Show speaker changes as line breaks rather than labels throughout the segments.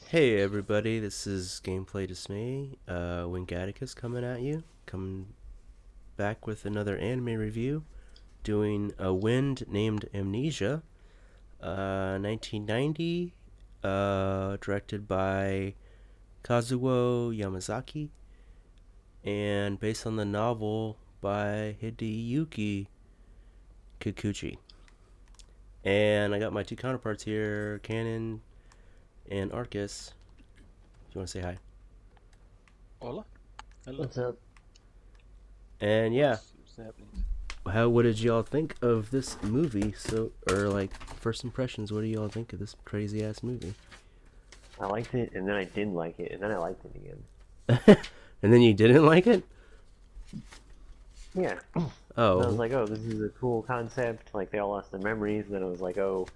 Hey everybody, this is Gameplaydismay. Wingaticus coming at you, coming back with another anime review, doing a wind named Amnesia, 1990, directed by Kazuo Yamazaki, and based on the novel by Hideyuki Kikuchi. And I got my two counterparts here, Canon and Arcus. If you want to say hi.
Hola. Hello.
What's up?
And yeah,
What's happening?
what did y'all think of this movie? First impressions, what do y'all think of this crazy ass movie?
I liked it, and then I didn't like it, and then I liked it again.
And then you didn't like it?
Yeah.
Oh.
And I was like, oh, this is a cool concept. Like, they all lost their memories, and then I was like, oh,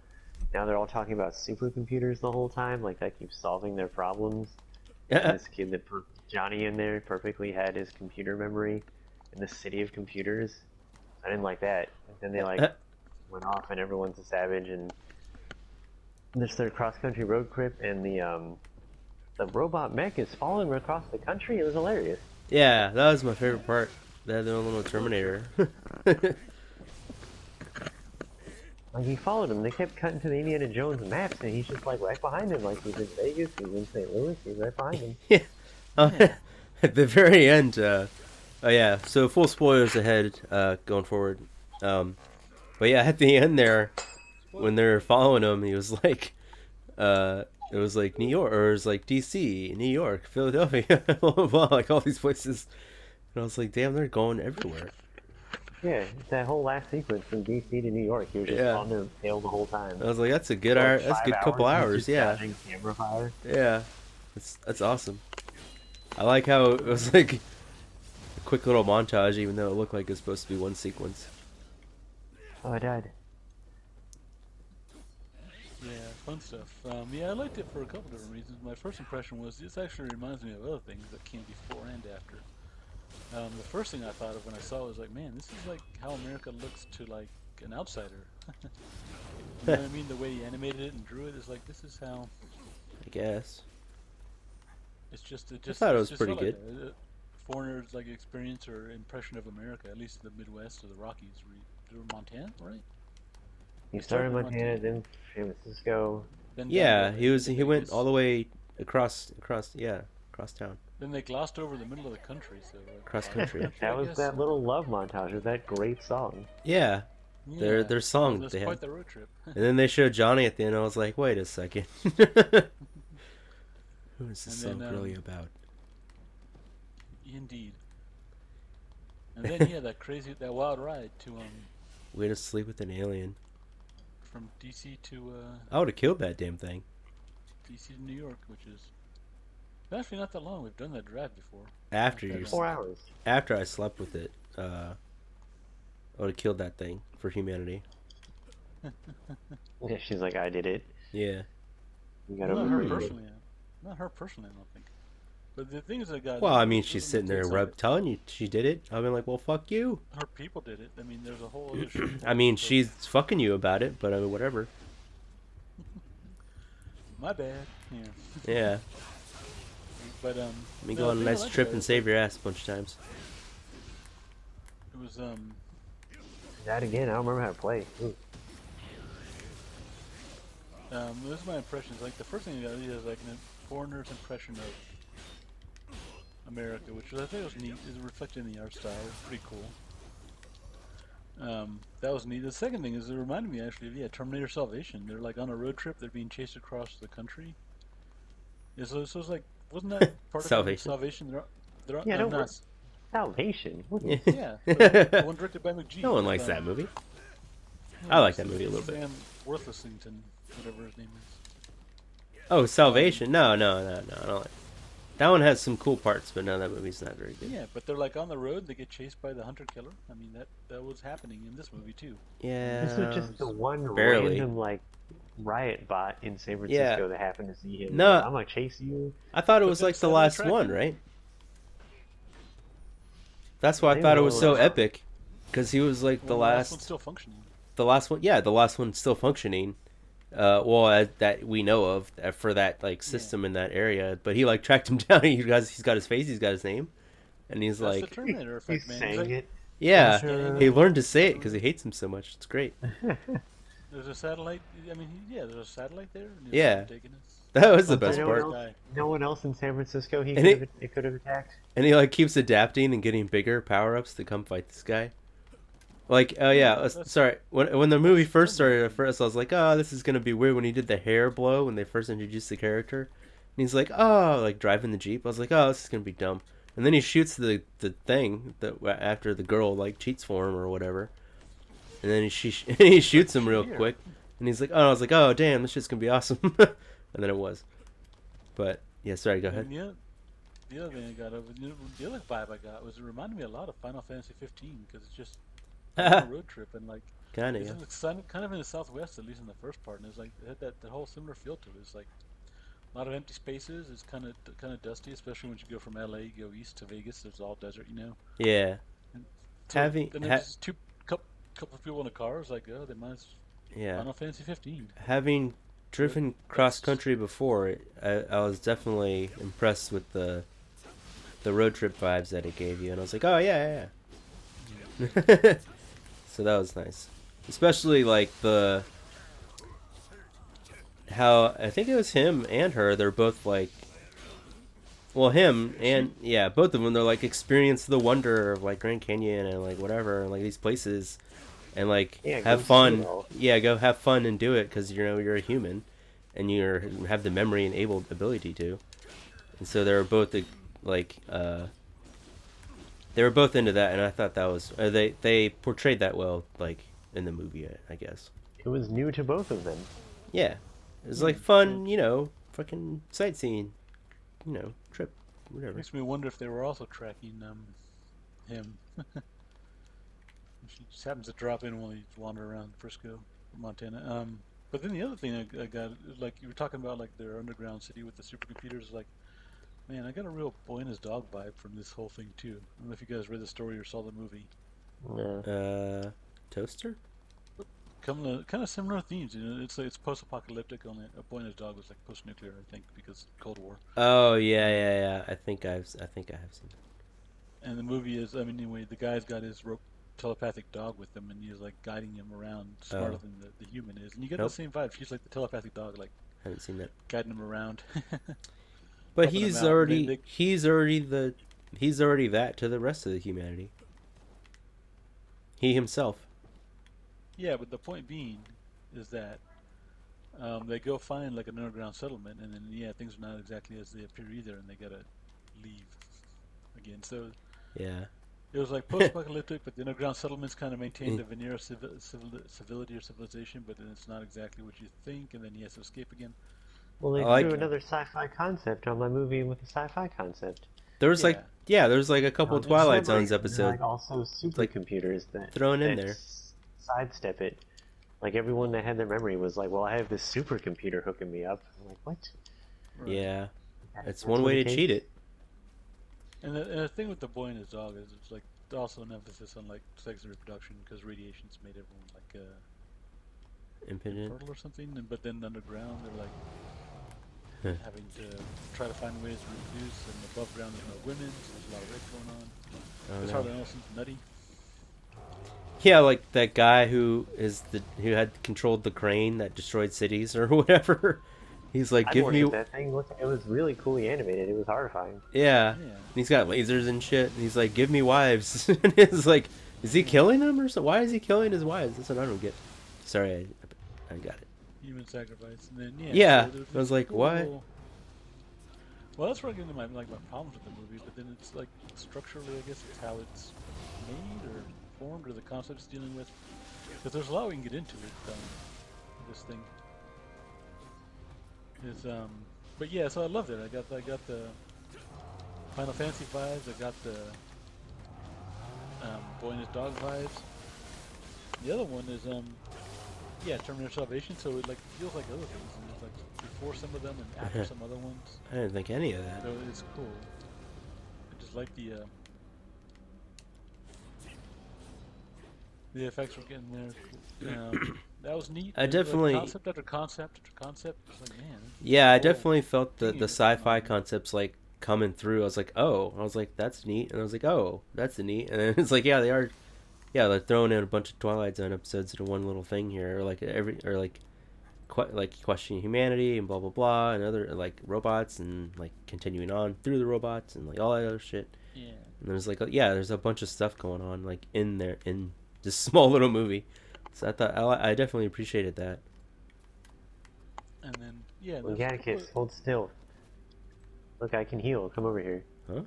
now they're all talking about supercomputers the whole time. Like, that keeps solving their problems. This kid that Johnny in there perfectly had his computer memory in the city of computers. I didn't like that. And then they, like, went off, and everyone's a savage, and this their cross-country road trip, and the robot mech is following across the country. It was hilarious.
Yeah, that was my favorite part. They had their own little Terminator.
Like, he followed him. They kept cutting to the Indiana Jones maps, and he's just, like, right behind him. Like, he's in Vegas, he's in St. Louis, he's right behind him.
Yeah. At the very end, oh yeah, so full spoilers ahead, going forward. But yeah, at the end there, when they're following him, he was like, it was like New York, or it was like DC, New York, Philadelphia, blah, blah, blah, like all these places. And I was like, damn, they're going everywhere.
Yeah, that whole last sequence from DC to New York, he was just on their tail the whole time.
I was like, that's a good
Like
that's a good couple hours, yeah.
Camera fire.
Yeah, that's awesome. I like how it was like a quick little montage, even though it looked like it's supposed to be one sequence.
Oh, I died.
Yeah, fun stuff. Yeah, I liked it for a couple different reasons. My first impression was this actually reminds me of other things that came before and after. The first thing I thought of when I saw it was like, man, this is like how America looks to like an outsider. You know what I mean? The way he animated it and drew it is like, this is how.
I guess.
It just
I thought it was pretty
felt like
good.
a foreigner's like experience or impression of America, at least the Midwest or the Rockies, or Montana, right?
He started in Montana, then San Francisco.
Then
Yeah,
down
he went
Vegas.
all the way across town,
Then they glossed over the middle of the country, so
cross country.
That was that little love montage of that great song.
Yeah,
yeah,
their song
that's
they
quite
had.
the road trip.
And then they showed Johnny at the end. I was like, wait a second. Who is this
And
song
then,
really about?
Indeed. And then yeah, that wild ride to
Way to sleep with an alien.
from DC to
I would have killed that damn thing.
DC to New York, which is actually not that long. We've done that drive before.
After
Not
you,
that
4 hours.
after I slept with it, I would have killed that thing for humanity.
Yeah, she's like, I did it.
Yeah.
You got
Not her
over
personally. Not her personally, I don't think. But the thing is, that got.
Well, I mean, she's sitting there telling you she did it. I've been like, well, fuck you.
Her people did it. I mean, there's a whole other. Show
I mean, she's fucking you about it, but I mean, whatever.
My bad. Yeah.
Yeah.
But
Let me
no,
go on a
the thing I
nice
liked
trip
about
and
it
save your ass a bunch of times.
It was
that again. I don't remember how to play. Ooh.
this is my impressions. Like the first thing you got is like a foreigner's impression of America, which I think was neat. Is reflected in the art style. It's pretty cool. That was neat. The second thing is it reminded me actually of Terminator Salvation. They're like on a road trip. They're being chased across the country. Yeah, so it's like, wasn't that part of
Salvation.
Salvation? They're
Yeah,
not,
don't Salvation.
yeah. The one directed by McGee.
No one likes that movie. I like that movie a little bit.
Sam Worthlessington, whatever his name is.
Oh, Salvation? No, I don't like. That one has some cool parts, but no, that movie's not very good.
Yeah, but they're like on the road. They get chased by the hunter killer. I mean, that was happening in this movie too.
Yeah.
This was just the one
barely.
random like riot bot in San Francisco that happened to see him.
No.
Like, I'm gonna chase you.
I thought it
But
was
then
like the
Saturday
last
Tracking-
one, right? That's why I
Maybe
thought it
the
was so
last-
epic, because he was like the
Well, last
last,
one's still functioning.
the last one. Yeah, the last one's still functioning, that we know of for that like
Yeah.
system in that area. But he like tracked him down. He's got his face. He's got his name, and he's
That's the
like,
Terminator
He's
effect, man. He's
saying
like,
it.
yeah,
scanning
he
the
learned to say it
world.
because he hates him so much. It's great.
There's a satellite. I mean, yeah, there's a satellite there, and he's
Yeah.
taking us.
That was the
Was there
best
no one
part.
else?
Guy.
No one else in San Francisco
And
it could have attacked.
and he like keeps adapting and getting bigger power ups to come fight this guy. Like, oh yeah,
That's
sorry. When the movie first started, at
Terminator.
first I was like, oh, this is gonna be weird when he did the hair blow when they first introduced the character, and he's like, oh, like driving the jeep. I was like, oh, this is gonna be dumb. And then he shoots the thing that after the girl like cheats for him or whatever, and then he shoots him real
Cheater.
quick, and he's like, oh, I was like, oh, damn, this shit's gonna be awesome, and then it was. But yeah, sorry, go ahead.
And the other thing I got, the other vibe I got was it reminded me a lot of Final Fantasy 15 because it's just a road trip and like
Kind of,
it's
yeah.
kind of in the Southwest, at least in the first part, and it's like it had that whole similar feel to it. It's like a lot of empty spaces. It's kind of dusty, especially when you go from LA, you go east to Vegas. It's all desert, you know.
Yeah.
And so
Having
then there's just couple of people in the car. It's like, oh, they might as
yeah.
Final Fantasy 15.
Having driven cross country before, I was definitely impressed with the road trip vibes that it gave you, and I was like, oh yeah, yeah. So that was nice, especially like how I think it was him and her. They're both like, well, him and yeah, both of them. They're like experience the wonder of like Grand Canyon and like whatever, and like these places, and like
Yeah,
have
go see
fun.
it all.
Yeah, go have fun and do it because you're a human, and you have the memory and ability to. And so they were both like they were both into that, and I thought that was they portrayed that well, like in the movie, I guess.
It was new to both of them.
Yeah, it was like fun, fucking sightseeing, trip, whatever.
Makes me wonder if they were also tracking him. She just happens to drop in while he's wandering around Frisco, Montana. But then the other thing I got, like you were talking about, like their underground city with the supercomputers. Like, man, I got a real Boy and His Dog vibe from this whole thing too. I don't know if you guys read the story or saw the movie.
No.
Toaster.
Kind of similar themes. You know, it's post-apocalyptic. Only a Boy and His Dog was like post-nuclear, I think, because Cold War.
Oh yeah. I think I have seen that.
And the movie is, I mean, anyway, the guy's got his telepathic dog with him, and he's like guiding him around, smarter than the human is. And you get the same vibe. She's like the telepathic dog, like
I haven't seen that.
guiding him around.
But
Helping him
he's
out.
already he's already that to the rest of the humanity. He himself.
Yeah, but the point being is that they go find like an underground settlement, and then things are not exactly as they appear either, and they gotta leave again. So
Yeah.
it was like post-apocalyptic, but the underground settlements kind of maintain the veneer of civility or civilization, but then it's not exactly what you think, and then he has to escape again.
Well, they
I like
threw
that.
another sci-fi concept on my movie with a sci-fi concept.
There was
Yeah.
there was like a couple
On
Twilight
Discovery,
Zones
they're,
episodes.
like also supercomputers that
thrown in
that
there.
sidestep it. Like everyone that had their memory was like, "Well, I have this supercomputer hooking me up." I'm like, "What?"
Right.
Yeah.
That's
It's one
what
way
it
to cheat
takes?
it.
And the thing with the Boy and His Dog is it's like also an emphasis on like sex and reproduction because radiation's made everyone like
Impotent.
fertile or something, but then underground they're like
Huh.
having to try to find ways to reproduce, and above ground there's no women, so there's a lot of rape going on.
Oh,
It's
no.
Harlan Ellson's nutty.
Yeah, like that guy who had controlled the crane that destroyed cities or whatever. He's like,
I
give me.
worship that thing. Look, it was really coolly animated. It was horrifying.
Yeah.
Yeah.
And he's got lasers and shit. And he's like, give me wives. And it's like, is he killing them or so? Why is he killing his wives? That's what I don't get. Sorry, I got it.
Human sacrifice, and then
Yeah,
so there's
I was
this
like, what?
Well, that's where I get into my problems with the movie. But then it's like structurally, I guess it's how it's made or formed, or the concept it's dealing with. Because there's a lot we can get into with this thing. Is but yeah, so I loved it. I got the Final Fantasy vibes. I got the Boy and His Dog vibes. The other one is Terminator Salvation. So it like feels like other things, and it's like before some of them and after some other ones.
I didn't think any of that.
So it's cool. I just like the effects we're getting there. That was neat.
I
It was
definitely,
like concept after concept after concept. It's like, man, this is
yeah,
a
I
whole
definitely felt
thing
the
here going
sci-fi
on here.
concepts like coming through. I was like, oh, I was like, that's neat, and I was like, oh, that's neat, and then it's like, yeah, they are, yeah, they're throwing in a bunch of Twilight Zone episodes into one little thing here, or like like questioning humanity and blah blah blah, and other like robots and like continuing on through the robots and like all that other shit.
Yeah.
And there's like yeah, there's a bunch of stuff going on like in there in this small little movie. So I thought I definitely appreciated that.
And then yeah, there's a couple of,
Gattakus, hold still. Look, I can heal. Come over here.
Huh?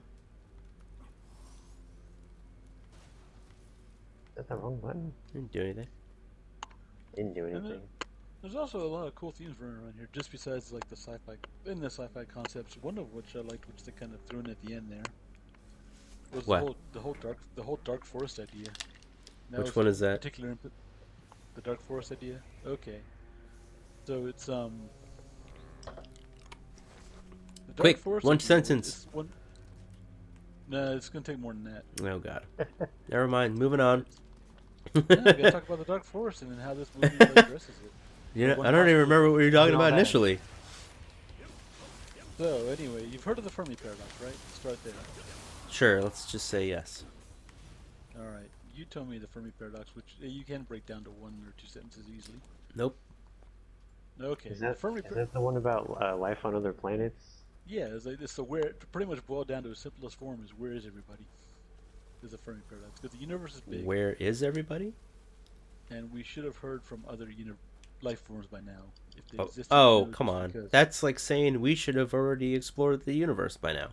Is that the wrong button?
Didn't do anything.
Didn't do
and
anything.
there's also a lot of cool themes running around here. Just besides like the sci-fi concepts. One of which I liked, which they kind of threw in at the end there, was
What?
the whole dark forest idea.
Which one is that?
Particular input. The dark forest idea. Okay. So it's the dark
Quick,
forest
one
idea
sentence.
is one. No, it's gonna take more than that.
Oh god. Never mind. Moving on.
Yeah, we gotta talk about the dark forest and then how this movie like, addresses it.
Yeah,
One
I don't even
possible-
remember what we were talking
all
about
that.
initially.
So anyway, you've heard of the Fermi paradox, right? Start there.
Sure, let's just say yes.
All right. You tell me the Fermi paradox, which you can break down to one or two sentences easily.
Nope.
Okay.
Is
the
that,
Fermi
is that the one about life on other planets?
Yeah, it's like this. So where to pretty much boil down to its simplest form is where is everybody? Is the Fermi paradox because the universe is big,
Where is everybody?
and we should have heard from other life forms by now if they
Oh,
existed.
oh
just
come on.
because
That's like saying we should have already explored the universe by now.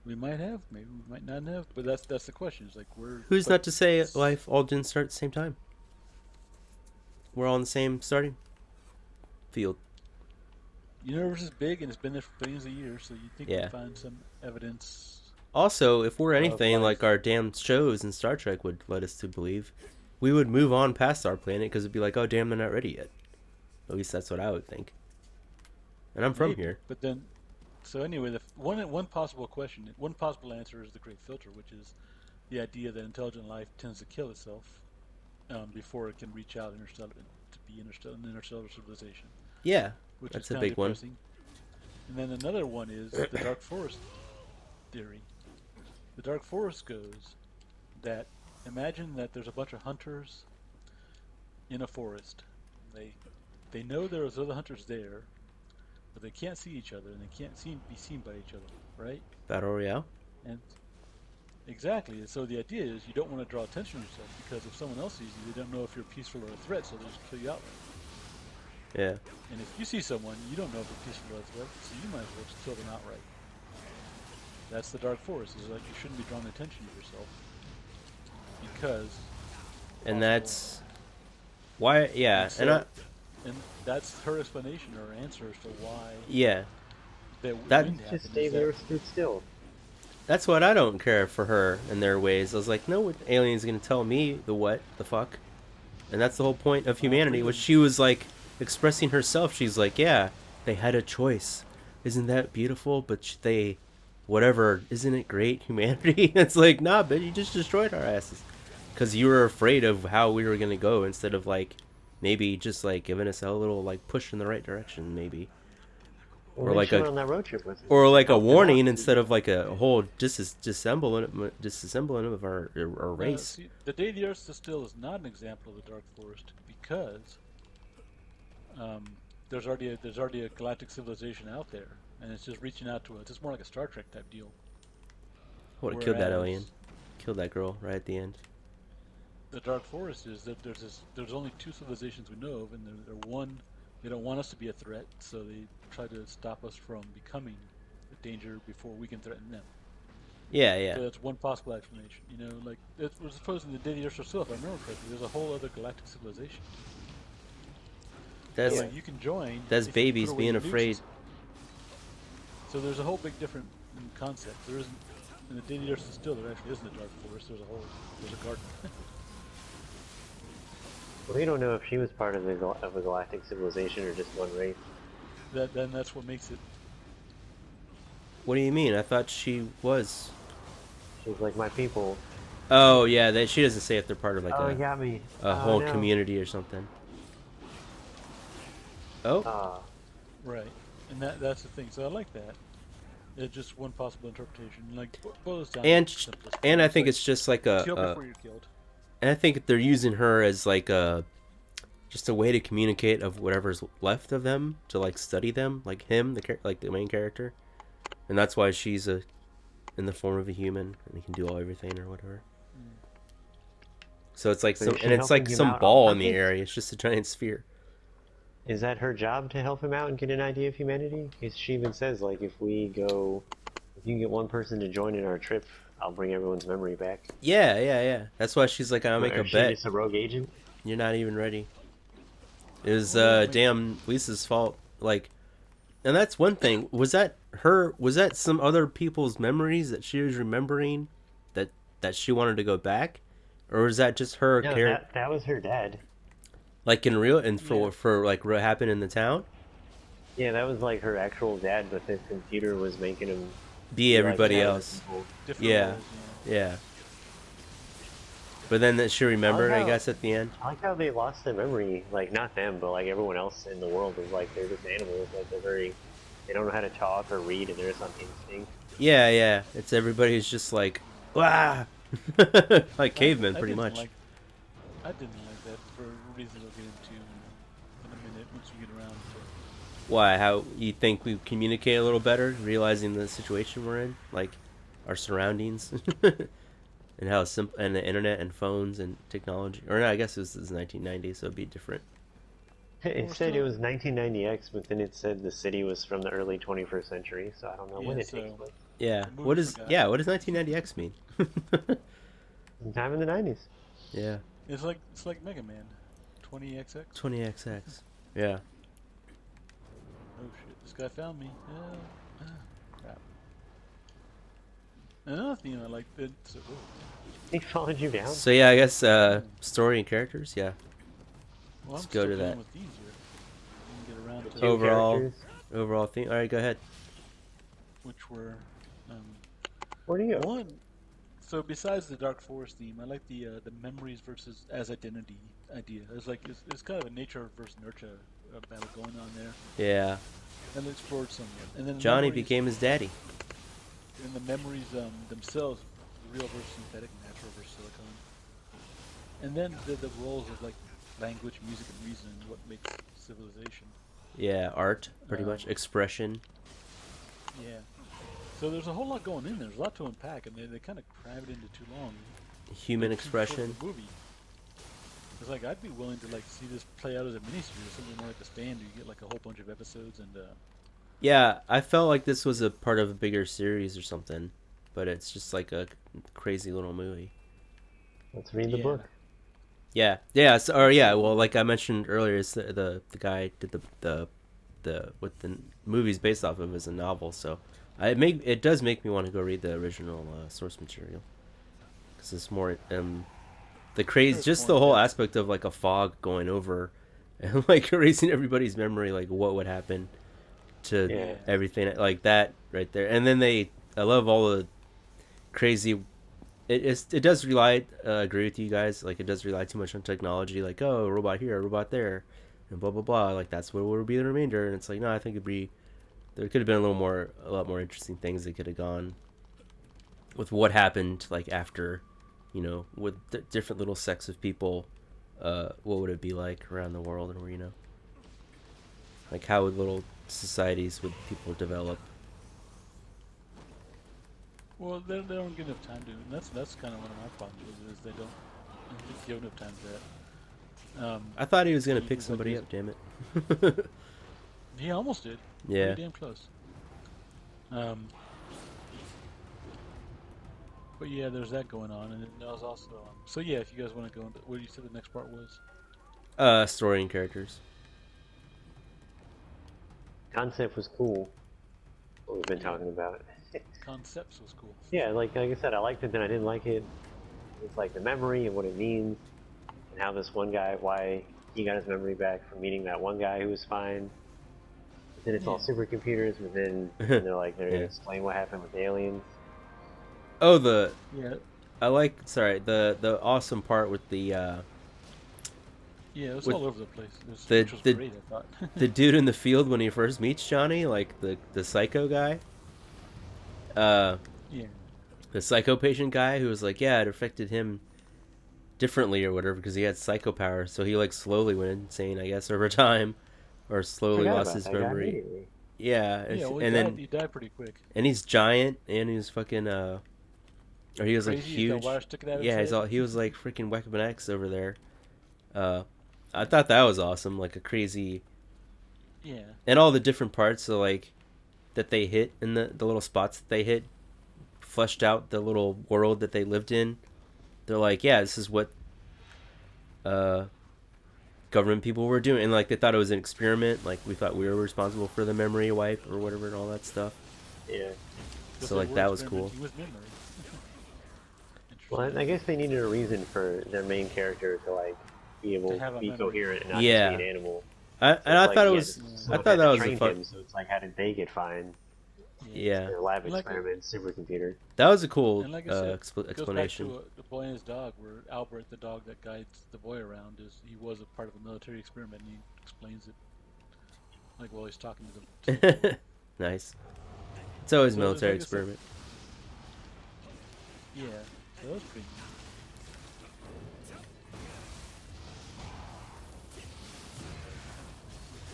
we might have, maybe we might not have, but that's the question. It's like where.
Who's
but
not to say
it's-
life all didn't start at the same time? We're all in the same starting field.
Universe is big and it's been there for billions of years, so you think
Yeah.
you'd find some evidence.
Also, if we're anything
life.
like our damn shows in Star Trek would let us to believe, we would move on past our planet because it'd be like, oh damn, they're not ready yet. At least that's what I would think. And I'm from
Maybe,
here.
but then, so anyway, the one possible question, one possible answer is the great filter, which is the idea that intelligent life tends to kill itself before it can reach out interstellar to be an interstellar civilization.
Yeah,
Which
that's
is
a
kind of
big one.
depressing. And then another one is the dark forest theory. The dark forest goes that imagine that there's a bunch of hunters in a forest. They know there's other hunters there, but they can't see each other and they can't be seen by each other, right?
Battle Royale.
And exactly. So the idea is you don't want to draw attention to yourself because if someone else sees you, they don't know if you're peaceful or a threat, so they'll just kill you outright.
Yeah.
And if you see someone, you don't know if they're peaceful or a threat, so you might as well just kill them outright. That's the dark forest. Is like you shouldn't be drawing attention to yourself because.
And that's why. Yeah,
So-
and I.
And that's her explanation or answer as to why
Yeah,
that
That-
wind
Just
happened.
stay
is
there,
that-
stood still.
that's what I don't care for her and their ways. I was like, no alien's gonna tell me the fuck, and that's the whole point of humanity. Which she was like expressing herself. She's like, yeah, they had a choice. Isn't that beautiful? But they, whatever, isn't it great? Humanity. It's like, nah, but you just destroyed our asses because you were afraid of how we were gonna go instead of like maybe just like giving us a little like push in the right direction, maybe.
Or
like
like
a-
on that road trip with us.
Or like a
Help them
warning
out.
instead of like a whole disassembling of our race.
See, the day the Earth stood still is not an example of the dark forest because there's already a galactic civilization out there, and it's just reaching out to us. It's more like a Star Trek type deal.
Would have killed that
Whereas
alien. Killed that girl right at the end.
The dark forest is that there's only two civilizations we know of, and they're one. They don't want us to be a threat, so they try to stop us from becoming a danger before we can threaten them.
Yeah,
So
yeah.
that's one possible explanation. You know, like it was supposed in the day the Earth stood still, if I remember correctly, there's a whole other galactic civilization.
That's
So, like, you can join.
that's
if you
babies
put away
being
your nukes.
afraid.
So there's a whole big different concept. There isn't in the day the Earth stood still. There actually isn't a dark forest. There's a garden.
We don't know if she was part of a galactic civilization or just one race.
Then that's what makes it.
What do you mean? I thought she was.
She was like, my people.
Oh yeah, she doesn't say if they're part of like
Oh, you got me.
a
Oh,
whole
no.
community or something. Oh,
Right, and that's the thing. So I like that. It's just one possible interpretation. Like boils down to
and
the simplest
and
thing.
I
It's
think
like
it's just like a,
kill before you're killed.
and I think they're using her as like a just a way to communicate of whatever's left of them to like study them, like him, like the main character, and that's why she's in the form of a human and he can do everything or whatever. So it's like
But is she
it's
helping
like
him
some
out on
ball in the
purpose?
area. It's just a giant sphere.
Is that her job to help him out and get an idea of humanity? Because she even says, like, if you can get one person to join in our trip, I'll bring everyone's memory back.
Yeah. That's why she's like, I'll make
Or
a
is she
bet.
just a rogue agent?
You're not even ready. It was
Well, yeah,
damn Lisa's fault. Like, and that's one thing. Was that her? Was that some other people's memories that she was remembering that she wanted to go back, or was that just her
No,
character?
that was her dad.
Like in real and
Yeah.
for like what happened in the town?
Yeah, that was like her actual dad, but his computer was making him
Be
realize
everybody
other
else.
people.
different
Yeah.
roles,
Yeah. But then that she remembered, I
how-
guess, at the end.
I like how they lost their memory. Like, not them, but like everyone else in the world is like, they're just animals. Like, they don't know how to talk or read, and they're just on instinct.
Yeah. It's everybody's just like, wow, like cavemen,
I
pretty
didn't
much.
I didn't like that for reasons I'll get into in a minute once we get around to.
Why? How you think we communicate a little better, realizing the situation we're in, like our surroundings, and how simple, and the internet and phones and technology. Or no, I guess this is 1990, so it'd be different.
It said it was 1990X, but then it said the city was from the early 21st century, so I don't know when
Yeah,
it takes
so-
place.
Yeah.
The
What
movie
is
forgot.
what does 1990X mean?
Sometime in the 90s.
Yeah.
It's like Mega Man, 20XX.
20XX. Yeah.
Oh shit! This guy found me. Crap. Another thing I like that.
He followed you down.
So yeah, I guess story and characters. Yeah.
Well,
Let's
I'm
go
still
to
going
that.
with these here. We can get around to
Two
Overall-
characters.
Overall theme. All right, go ahead.
which were
Where do you go?
one. So besides the Dark Forest theme, I like the memories versus as identity idea. It's kind of a nature versus nurture battle going on there,
Yeah.
and they explored some. And then the
Johnny
memories-
became his daddy.
and the memories themselves, real versus synthetic, natural versus silicon. And then the roles of like language, music, and reason, what makes civilization.
Yeah, art, pretty much. Expression.
Yeah. So there's a whole lot going in there. There's a lot to unpack, and they kind of cram it into too long.
Human
Too short of
expression.
a movie. It's like I'd be willing to like see this play out as a miniseries or something more like The Stand. You get like a whole bunch of episodes and.
Yeah, I felt like this was a part of a bigger series or something, but it's just like a crazy little movie.
Let's read the
Yeah.
book.
Yeah. So, or yeah. Well, like I mentioned earlier, it's the guy did the what the movie's based off of is a novel. So it does make me want to go read the original source material because it's more the crazy,
Sure, it's
just
more
the whole
intense.
aspect of like a fog going over and like erasing everybody's memory, like what would happen to
Yeah.
everything like that right there. And then I love all the crazy. It does rely. Agree with you guys. Like it does rely too much on technology. Like a robot here, a robot there, and blah blah blah. Like that's what would be the remainder. And it's like no, I think there could have been a lot more interesting things that could have gone with what happened like after, with different little sects of people. What would it be like around the world, or like how would little societies would people develop?
Well, they don't get enough time to, and that's kind of one of my problems with it, is they don't give enough time to that.
I thought he was gonna
He
pick
was like
somebody
this-
up. Damn it.
He almost did.
Yeah.
Pretty damn close. But yeah, there's that going on, and there was also. So yeah, if you guys want to go into what you said the next part was.
Story and characters.
Concept was cool. What we've been talking about.
Concepts was cool.
Yeah, like I said, I liked it, then I didn't like it. It's like the memory and what it means, and how this one guy, why he got his memory back from meeting that one guy who was fine. But then it's all
Yeah.
supercomputers, but then they're gonna
Yeah.
explain what happened with the aliens.
Oh,
Yeah.
I like. Sorry, the awesome part with the
Yeah, it was
with
all over the place.
the
Which was
the
great, I thought.
the dude in the field when he first meets Johnny, like the psycho guy, uh,
Yeah.
the psycho patient guy who was like, yeah, it affected him differently or whatever because he had psycho powers, so he like slowly went insane, I guess, over time, or slowly
Forgot
lost
about
his
that guy
memory.
immediately.
Yeah,
Yeah, well,
and then
he died pretty quick.
and he's giant and he's fucking or he was like
Crazy, he's got
huge.
wires sticking out of his
Yeah,
head.
he was like freaking Weapon X over there. Uh, I thought that was awesome, like a crazy,
Yeah.
and all the different parts, so like that they hit and the little spots that they hit fleshed out the little world that they lived in. They're like, yeah, this is what uh government people were doing, and like they thought it was an experiment, like we thought we were responsible for the memory wipe or whatever and all that stuff.
Yeah.
Because
So
they
like
were
that was cool.
experimenting with memory.
Well, I guess they needed a reason for their main character to like be able
To have
to
a
be
memory.
coherent and not
Yeah.
just be an animal.
And
So
I
it's
thought it
like,
was,
yeah,
I
someone
thought
had
that
to
was a
train
fun.
him, so it's like, how did they get fine?
Yeah,
Their lab
Like-
experiment, supercomputer.
that was a cool
And like I said,
explanation.
It goes back to the boy and his dog, where Albert, the dog that guides the boy around, he was a part of a military experiment, and he explains it like while he's talking to them.
Nice. It's always
So,
military
like I said-
experiment.
Yeah, so that was pretty neat.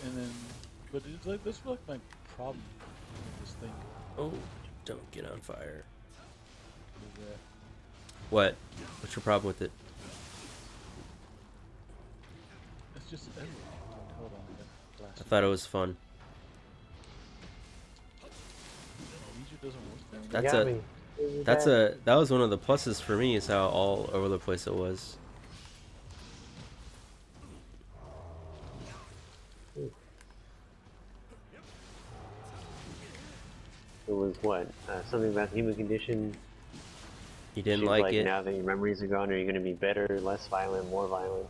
And then, but it's like that's like my problem with this thing.
Oh, don't get on fire.
Is that
What? What's your problem with it?
it's just everything. Hold on, I got
I
glasses.
thought it was fun.
Amnesia doesn't work there.
That's
Yeah,
a
I mean,
that was one of the pluses for me, is how all over the place it was.
It was what? Something about the human condition.
You didn't
She's
like it.
Now that your memories are gone, are you going to be better, less violent, more violent?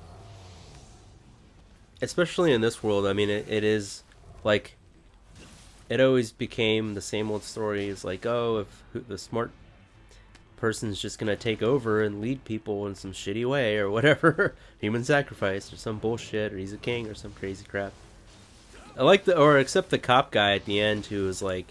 Especially in this world, I mean, it is like it always became the same old story. It's like, oh, if the smart person's just gonna take over and lead people in some shitty way or whatever, human sacrifice or some bullshit, or he's a king or some crazy crap. I like except the cop guy at the end who was like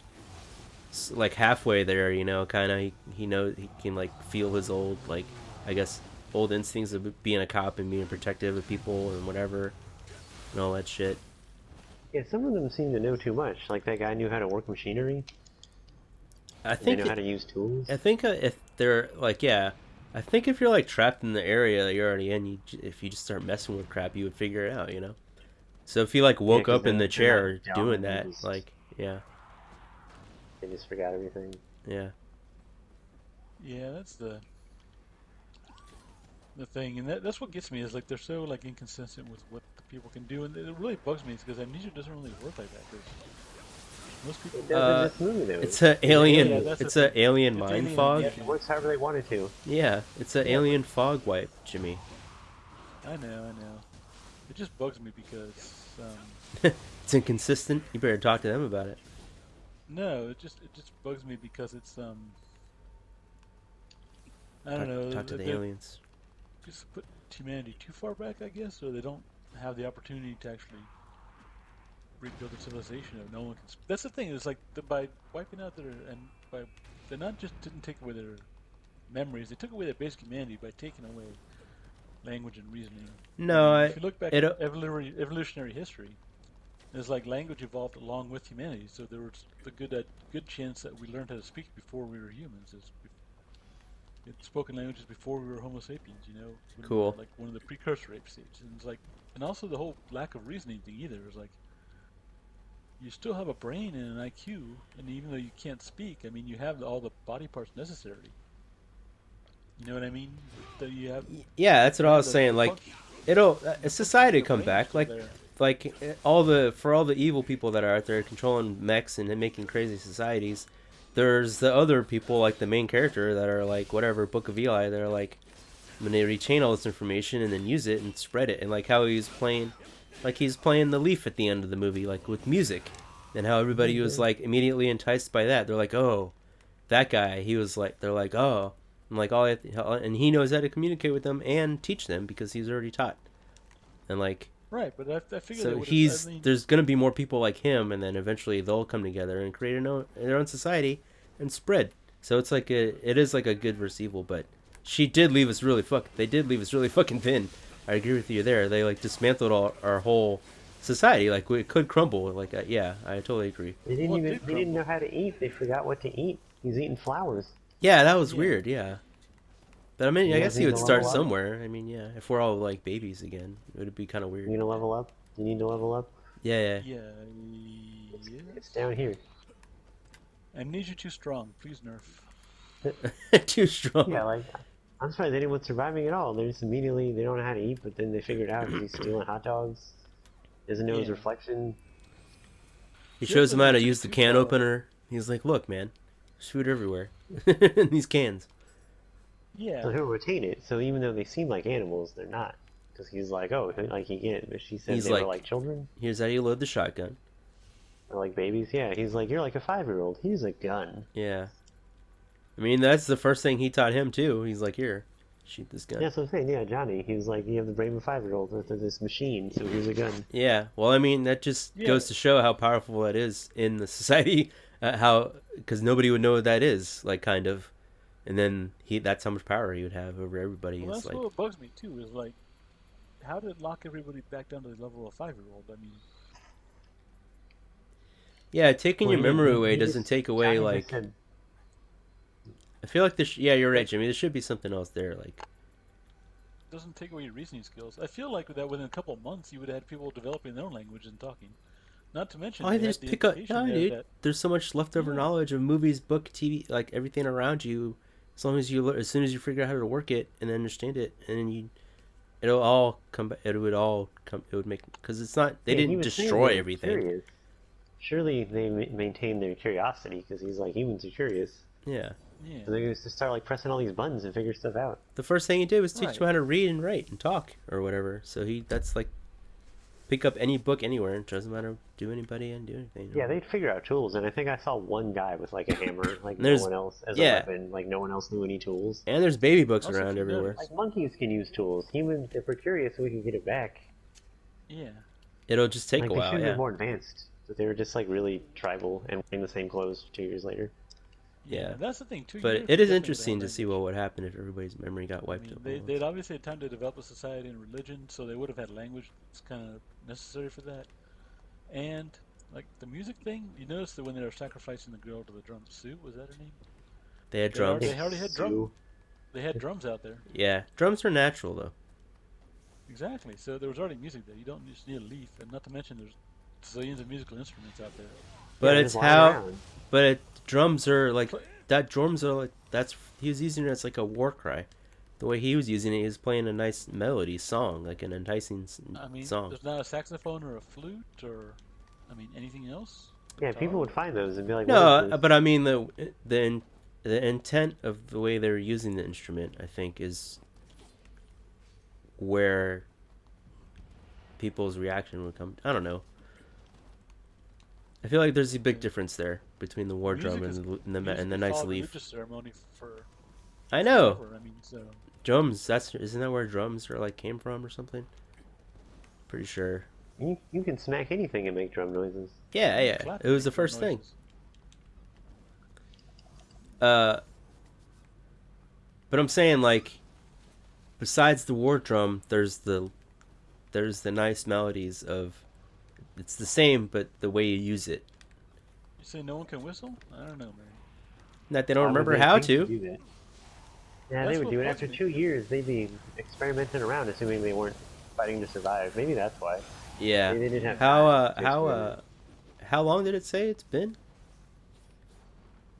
halfway there, you know, kind of he knows he can like feel his old, like, I guess, old instincts of being a cop and being protective of people and whatever. And all that shit.
Yeah, some of them seem to know too much. Like that guy knew how to work machinery.
I
And they
think
know how to use tools.
I think if they're like, yeah, I think if you're like trapped in the area that you're already in, if you just start messing with crap, you would figure it out, you know. So if you like woke
'cause
up in
they're
the chair
not dumb,
doing
they're
that,
just-
like, yeah,
They just forgot everything.
yeah,
Yeah, that's the thing, and that's what gets me is like they're so like inconsistent with what the people can do, and it really bugs me because Amnesia doesn't really work like that. Because most people,
It does in this movie, though.
it's an alien,
Yeah, that's the
it's an
thing.
alien
It's
mind
alien
fog.
Yeah,
amnesia.
it works however they wanted to.
Yeah, it's an alien fog wipe, Jimmy.
I know. It just bugs me because
It's inconsistent. You better talk to them about it.
no, it just bugs me because it's I don't know.
Talk to the
they
aliens.
just put humanity too far back, I guess, or they don't have the opportunity to actually rebuild a civilization if no one can. That's the thing. Is like by wiping out their they not just didn't take away their memories, they took away their basic humanity by taking away language and reasoning.
No,
If you look back
it-
at evolutionary history, it's like language evolved along with humanity. So there was a good chance that we learned how to speak before we were humans. It's spoken languages before we were Homo sapiens. You know, when we
Cool.
were, like one of the precursor ape stages, and it's like, and also the whole lack of reasoning thing either is like. You still have a brain and an IQ, and even though you can't speak, I mean, you have all the body parts necessary. You know what I mean? That you have.
Yeah, that's what I was
the
saying. Like,
function-
it'll society
the
come
brain
back.
is
Like,
there.
all the evil people that are out there controlling mechs and making crazy societies. There's the other people, like the main character, that are like whatever Book of Eli. They're like, when they retain all this information and then use it and spread it, and like how he's playing the Leaf at the end of the movie, like with music, and how everybody was like immediately enticed by that. They're like, oh, that guy. He was like, they're like, oh, and like and he knows how to communicate with them and teach them because he's already taught. and like
Right, but I figured
so
they would have.
he's
I mean,
there's gonna be more people like him, and then eventually they'll come together and create their own society and spread. So it's like it is like a good versus evil, but she did leave us really they did leave us really fucking thin. I agree with you there. They like dismantled our whole society. Like it could crumble. Like yeah, I totally agree.
They didn't
well, it
even.
did
They didn't know
crumble.
how to eat. They forgot what to eat. He's eating flowers.
Yeah, that was
Yeah.
weird. Yeah, but I mean, I
You
guess
guys
he
need
would
to
start
level up.
somewhere. I mean, yeah, if we're all like babies again, it would be kind of
You
weird.
need to level up. You need to level up.
Yeah,
Yeah.
It's
Yes.
down here.
Amnesia too strong. Please nerf.
yeah. Too strong.
Yeah, like I'm surprised anyone's surviving at all. They just immediately they don't know how to eat, but then they figure it out because he's stealing hot dogs. Doesn't know his
Yeah.
reflection.
He
Just
shows him how
doesn't
to
think
use the
too
can
far.
opener. He's like, "Look, man, there's food everywhere in these cans."
Yeah.
So he'll retain it. So even though they seem like animals, they're not. Because he's like, oh, like he can't. But she said
He's
they
like-
were like children
Here's how you load the shotgun.
or like babies. Yeah, he's like, you're like a 5-year-old. He's a gun.
Yeah, I mean that's the first thing he taught him too. He's like, "Here, shoot this gun."
Yeah, that's what I'm saying. Yeah, Johnny. He was like, you have the brain of a 5-year-old with this machine. So here's a gun.
Yeah, well, I mean, that just
Yeah.
goes to show how powerful that is in the society. Because nobody would know what that is, like, kind of. And then that's how much power he would have over everybody.
Well,
It's
that's
like,
what bugs me too. Is like, how did it lock everybody back down to the level of a 5-year-old? I mean,
yeah, taking
Well,
your
he-
memory
he
away
just-
doesn't take away,
Johnny
like,
just said,
I feel like yeah, you're right, Jimmy. There should be something else there, like,
doesn't take away your reasoning skills. I feel like that within a couple of months, you would have had people developing their own language and talking. Not to mention,
oh,
they
they
had
just
the
pick up,
implication
no,
there
dude.
that
There's so much leftover
Yeah.
knowledge of movies, book, TV, like, everything around you. As long as as soon as you figure out how to work it and understand it, and then it'll all come back. It would make, because it's not, they
yeah, he
didn't
was saying
destroy
they were
everything.
Curious. Surely they maintain their curiosity because he's like, humans are curious.
Yeah.
yeah,
So they're going to start like pressing all these buttons and figure stuff out.
The first thing he did was teach
Right.
him how to read and write and talk or whatever. So that's like, pick up any book anywhere. It doesn't matter do anybody and do anything.
Yeah, they'd figure out tools, and I think I saw one guy with like a hammer, like no
There's-
one else as
yeah.
a weapon. Like no one else knew any tools.
And there's baby books
Also,
around
if you
everywhere.
notice-
Like monkeys can use tools. Humans, if we're curious, we can get it back.
yeah.
It'll just take
like
a
they
while.
should have
Yeah.
been more advanced, but they were just like really tribal and wearing the same clothes 2 years later.
Yeah.
That's the thing too.
But
Europe
it is
definitely
interesting
would
to
have
see what would happen if everybody's memory got
I
wiped
mean,
out.
they'd obviously had time to develop a society and religion, so they would have had language that's kind of necessary for that. And like the music thing, you notice that when they were sacrificing the girl to the drum, Sue, was that her name?
They had
They
drums.
They already had drum.
Sue.
They had drums out there.
Yeah, drums are natural though.
Exactly. So there was already music there. You don't just need a leaf, and not to mention there's zillions of musical instruments out there.
But
Yeah,
it's
just lying
how.
around.
But drums are like
Pl-
drums are like he was using it as like a war cry. The way he was using it, he was playing a nice melody song, like an enticing
I mean,
song.
there's not a saxophone or a flute or, I mean, anything else.
Yeah,
Guitar?
people would find those and be like,
No,
what is this?
but I mean the intent of the way they're using the instrument, I think, is where people's reaction would come. I don't know. I feel like there's a big difference there between the war drum
Music is-
and the
Music
and the
is
nice
followed
leaf.
religious ceremony for
I know
forever. I mean, so
drums. Isn't that where drums are like came from or something? Pretty sure.
You can smack anything and make drum noises.
Yeah, yeah.
clap
It was the
makes
first thing.
noises.
But I'm saying like, besides the war drum, there's the nice melodies of. It's the same, but the way you use it.
You say no one can whistle? I don't know, man.
That they don't
Why would
remember
they
how
think
to.
do that? Yeah,
That's
they would
what
do it.
bugs
After
me.
2 years, they'd be experimenting around, assuming they weren't fighting to survive. Maybe that's why.
Yeah.
They didn't have
How
time to
how long did it say it's been?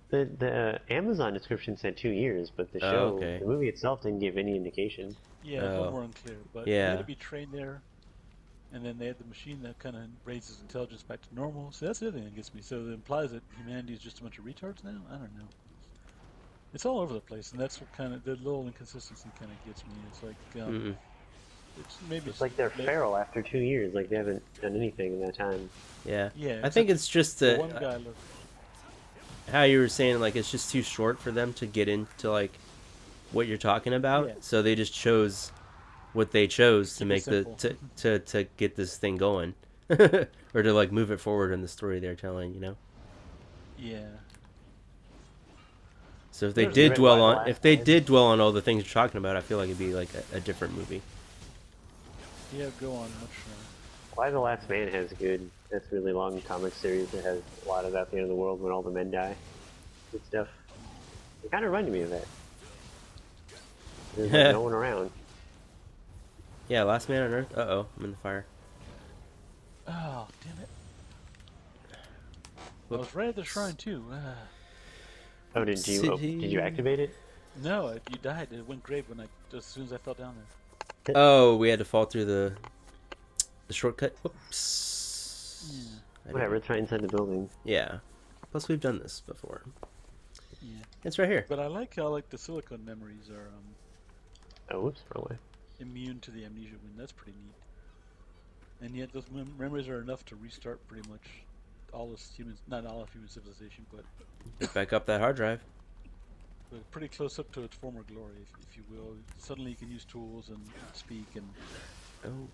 The Amazon description said 2 years, but the
Oh,
show,
okay.
the movie itself didn't give any indication.
Yeah, it's a
Oh.
little more unclear. But
Yeah.
they had to be trained there, and then they had the machine that kind of raises intelligence back to normal. So that's the other thing that gets me. So it implies that humanity is just a bunch of retards now? I don't know. It's all over the place, and that's what kind of, the little inconsistency kind of gets me. It's like,
Mm-mm.
it's maybe
It's like they're
maybe-
feral after 2 years, like they haven't done anything in that time.
Yeah.
Yeah,
I think it's just
the one guy looked.
how you were saying, like, it's just too short for them to get into like what you're talking about.
Yeah.
So they just chose what they chose to
Keep it
make the
simple.
to get this thing going, or to like move it forward in the story they're telling. You know.
Yeah.
So if they
There's
did
Read Why
dwell
the
on
Last
if they
Man.
did dwell on all the things you're talking about, I feel like it'd be like a different movie.
Yeah, go on much.
Why the Last Man has good. That's a really long comic series that has a lot about the end of the world when all the men die. Good stuff. It kind of reminded me of that. There's like no one around.
Yeah, Last Man on Earth. Uh-oh, I'm in the fire.
Oh, damn it. I was right at the shrine too.
Oh, did you activate it?
No, you died. It went grave when as soon as I fell down there.
Oh, we had to fall through the shortcut. Whoops.
Yeah.
Whatever, it's right inside the building.
Yeah. Plus, we've done this before.
Yeah.
It's right here.
But I like how the silicone memories are
Oh, whoops, wrong way.
immune to the amnesia wind. That's pretty neat. And yet those memories are enough to restart pretty much all of humans, not all of human civilization, but
Back up that hard drive.
pretty close up to its former glory, if you will. Suddenly you can use tools and speak and...
Oh.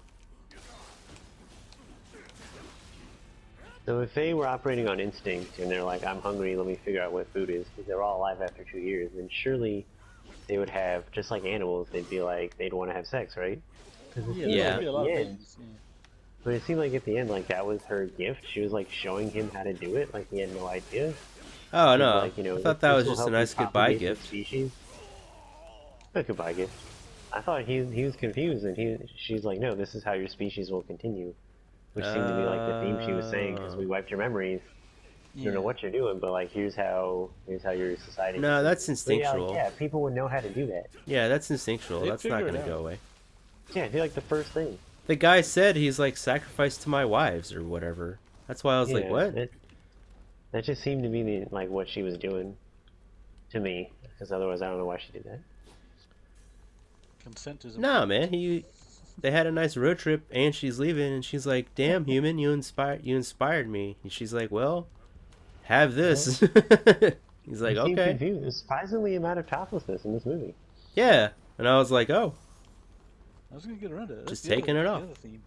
So if they were operating on instinct and they're like, I'm hungry, let me figure out what food is, because they're all alive after 2 years, then surely they would have, just like animals, they'd be like, they'd want to have sex, right?
Yeah.
There'd be a lot of things. Yeah.
But it seemed like at the end, like that was her gift. She was like showing him how to do it, like he had no idea.
Oh,
She was
no.
like, you know,
I thought that was
this will
just a
help
nice
you
goodbye
propagate the
gift.
Species. A goodbye gift. I thought he was confused, and she's like, no, this is how your species will continue. Which seemed to be like the theme she was saying, because we wiped your memories. You don't know what you're doing, but like here's how your society.
No, that's
continues.
instinctual.
But yeah, people would know how to do that.
Yeah, that's instinctual.
They'd
That's not
figure it
going to
out.
go away.
Yeah, it'd be like the first thing.
The guy said he's like sacrificed to my wives or whatever. That's why I was like, what?
That just seemed to be like what she was doing to me, because otherwise I don't know why she did that.
Consent is...
No, man. They had a nice road trip, and she's leaving, and she's like, "Damn, human, you inspired me." And she's like, "Well, have this." He's like,
He seemed
"Okay."
confused. There's surprisingly amount of toplessness in this movie.
Yeah, and I was like, "Oh."
I was gonna get around to that.
Just
That's
taking it
the
off.
other theme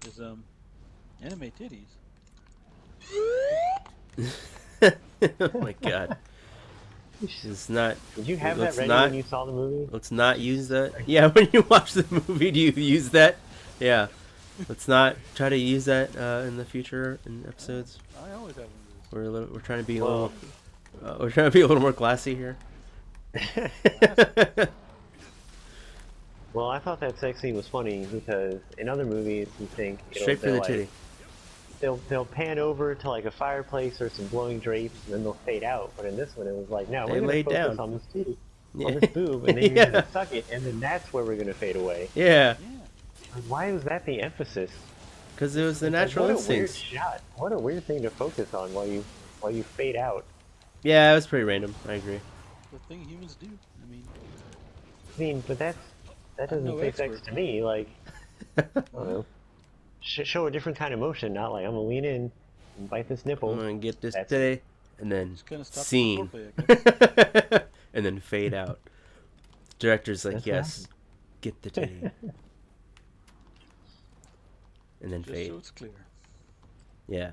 is anime titties.
Oh my god. It's not.
Did you have that
Let's
ready
not-
when you saw the movie?
Let's not use that. Yeah, when you watch the movie, do you use that? Yeah. Let's not try to use that in the future in episodes.
I always have one of those.
We're trying to be a
Well-
little. We're trying to be a little more classy here.
Well, I thought that sex scene was funny because in other movies you think
Straight for the titty.
They'll pan over to like a fireplace or some glowing drapes and then they'll fade out. But in this one it was like, no,
They
we're gonna
laid
focus
down.
on this titty,
Yeah.
on this boob, and then you're
Yeah.
gonna suck it, and then that's where we're gonna fade away.
Yeah,
Yeah.
Like, why was that the emphasis?
because it was the
It's like,
natural
what a weird
instincts.
shot. What a weird thing to focus on while you fade out.
Yeah, it was pretty random. I agree.
The thing humans do.
I mean, but that doesn't
no
say sex
expert.
to me. Like, I don't know. Show a different kind of motion, not like I'm gonna lean in and bite this nipple.
I'm gonna get this
That's-
today, and then
Just kind of stop
scene,
the foreplay, I guess.
and then fade out. Director's like,
That's
yes, get the titty, and then
Just
fade.
so it's clear.
Yeah,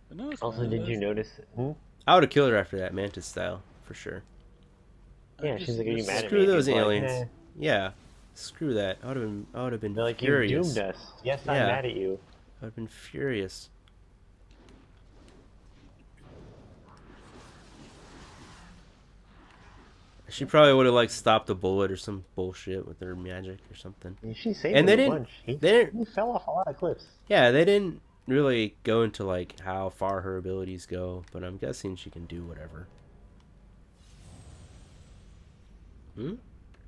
But no, it's
Also,
fine.
did you notice?
I would have killed her after that, Mantis style, for sure.
Yeah, she's like, "Are you mad at me?"
Screw those
He's like,
aliens.
"Nah."
Yeah, screw that. I would have been
They're like, "You
furious.
doomed us." Yes, I'm
Yeah.
mad at you.
I would have been furious. She probably would have like stopped a bullet or some bullshit with her magic or something.
She saved
And
him
they
a
didn't-
bunch.
they didn't-
He fell off a lot of cliffs.
Yeah, they didn't really go into like how far her abilities go, but I'm guessing she can do whatever.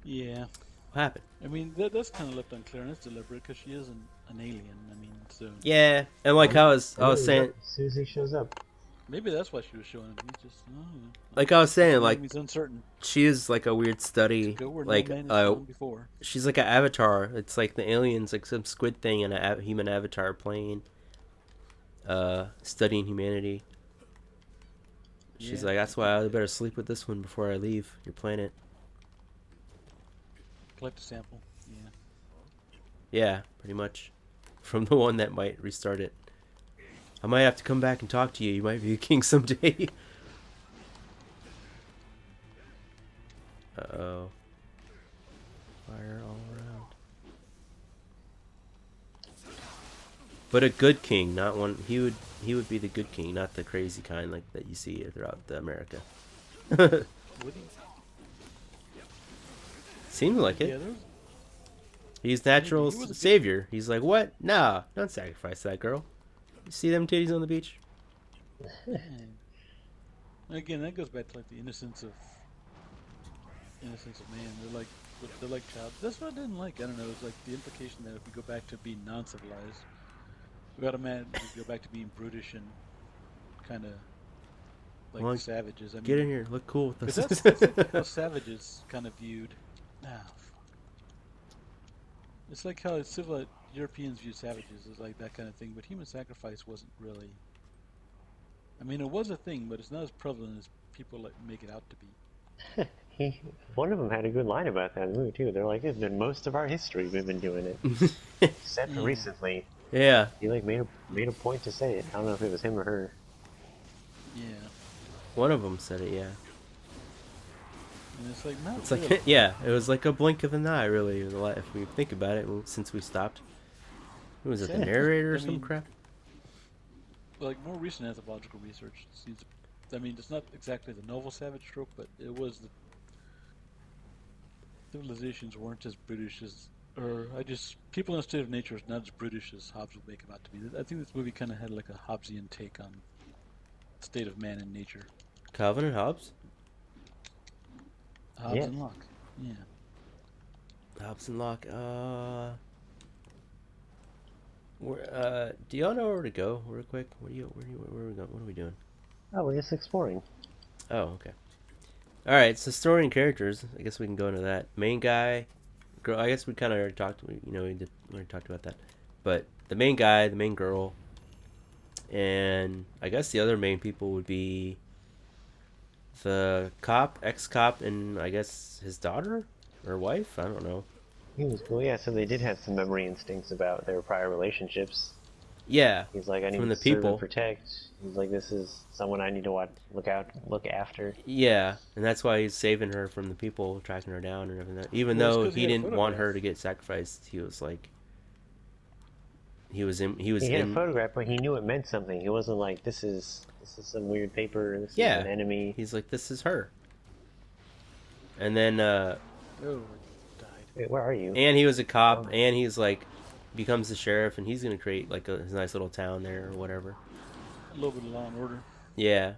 Yeah.
What happened?
I mean, that's kind of left unclear, and it's deliberate because she is an alien. I mean, so
Yeah, and like I was saying,
Susie shows up.
maybe that's why she was showing him. He's just, I don't know.
like I was saying, like
He's uncertain.
she is like a weird study,
Go where
like
no man has gone before.
she's like an avatar. It's like the aliens, like some squid thing, and a human avatar playing, studying humanity. She's
Yeah.
like, that's why I better sleep with this one before I leave your planet.
Collect a sample. Yeah.
Yeah, pretty much. From the one that might restart it. I might have to come back and talk to you. You might be a king someday. Uh-oh. Fire all around. But a good king, not one. He would be the good king, not the crazy kind like that you see throughout America.
Would he?
Seems like it.
Yeah, there's...
He's natural
he was a good-
savior. He's like, what? Nah, don't sacrifice that girl. You see them titties on the beach?
Yeah. Again, that goes back to like the innocence of man. They're like child. That's what I didn't like. I don't know. It's like the implication that if we go back to being non-civilized, we automatically go back to being brutish and kind of like
Well,
savages. I mean,
Get in here. Look cool with
'cause
us.
that's like how savages kind of viewed. It's like how civilized Europeans view savages as like that kind of thing, but human sacrifice wasn't really. I mean, it was a thing, but it's not as prevalent as people like make it out to be.
One of them had a good line about that in the movie too. They're like, "It's been most of our history we've been doing it, except for recently."
Yeah.
He like made a point to say it. I don't know if it was him or her.
Yeah,
One of them said it, yeah.
and it's like not.
It's
really.
like, yeah, it was like a blink of an eye, really, if we think about it, since we stopped. Who was it, the narrator or
I
some
mean-
crap?
Like more recent anthropological research seems. I mean, it's not exactly the novel savage trope, but it was the civilizations weren't as British as, or people in a state of nature is not as British as Hobbes would make them out to be. I think this movie kind of had like a Hobbesian take on the state of man and nature.
Calvin and Hobbes?
Hobbes
Yeah.
and Locke. Yeah.
Hobbes and Locke, do y'all know where to go, real quick? Where are we going? What are we doing?
Oh, we're just exploring.
Oh, okay. Alright, so story and characters. I guess we can go into that. Main guy, girl, I guess we kind of already talked, we already talked about that. But the main guy, the main girl, and I guess the other main people would be the cop, ex-cop, and I guess his daughter or wife? I don't know.
He was cool. Yeah, so they did have some memory instincts about their prior relationships.
Yeah,
He's like, I need
From
to
the
serve
people.
and protect. He's like, this is someone I need to look after.
yeah, and that's why he's saving her from the people tracking her down and everything. Even
Well, it's
though
'cause he
he
had a
didn't want
photograph.
her to get sacrificed, he was like, he was
He had a
in.
photograph, but he knew it meant something. He wasn't like, this is some weird paper. This
Yeah.
is an enemy.
He's like, this is her. And then,
Oh, I died.
Wait, where are you?
and he was a cop,
Oh.
and he's like, becomes the sheriff, and he's gonna create like his nice little town there or whatever.
A little bit of law and order.
Yeah.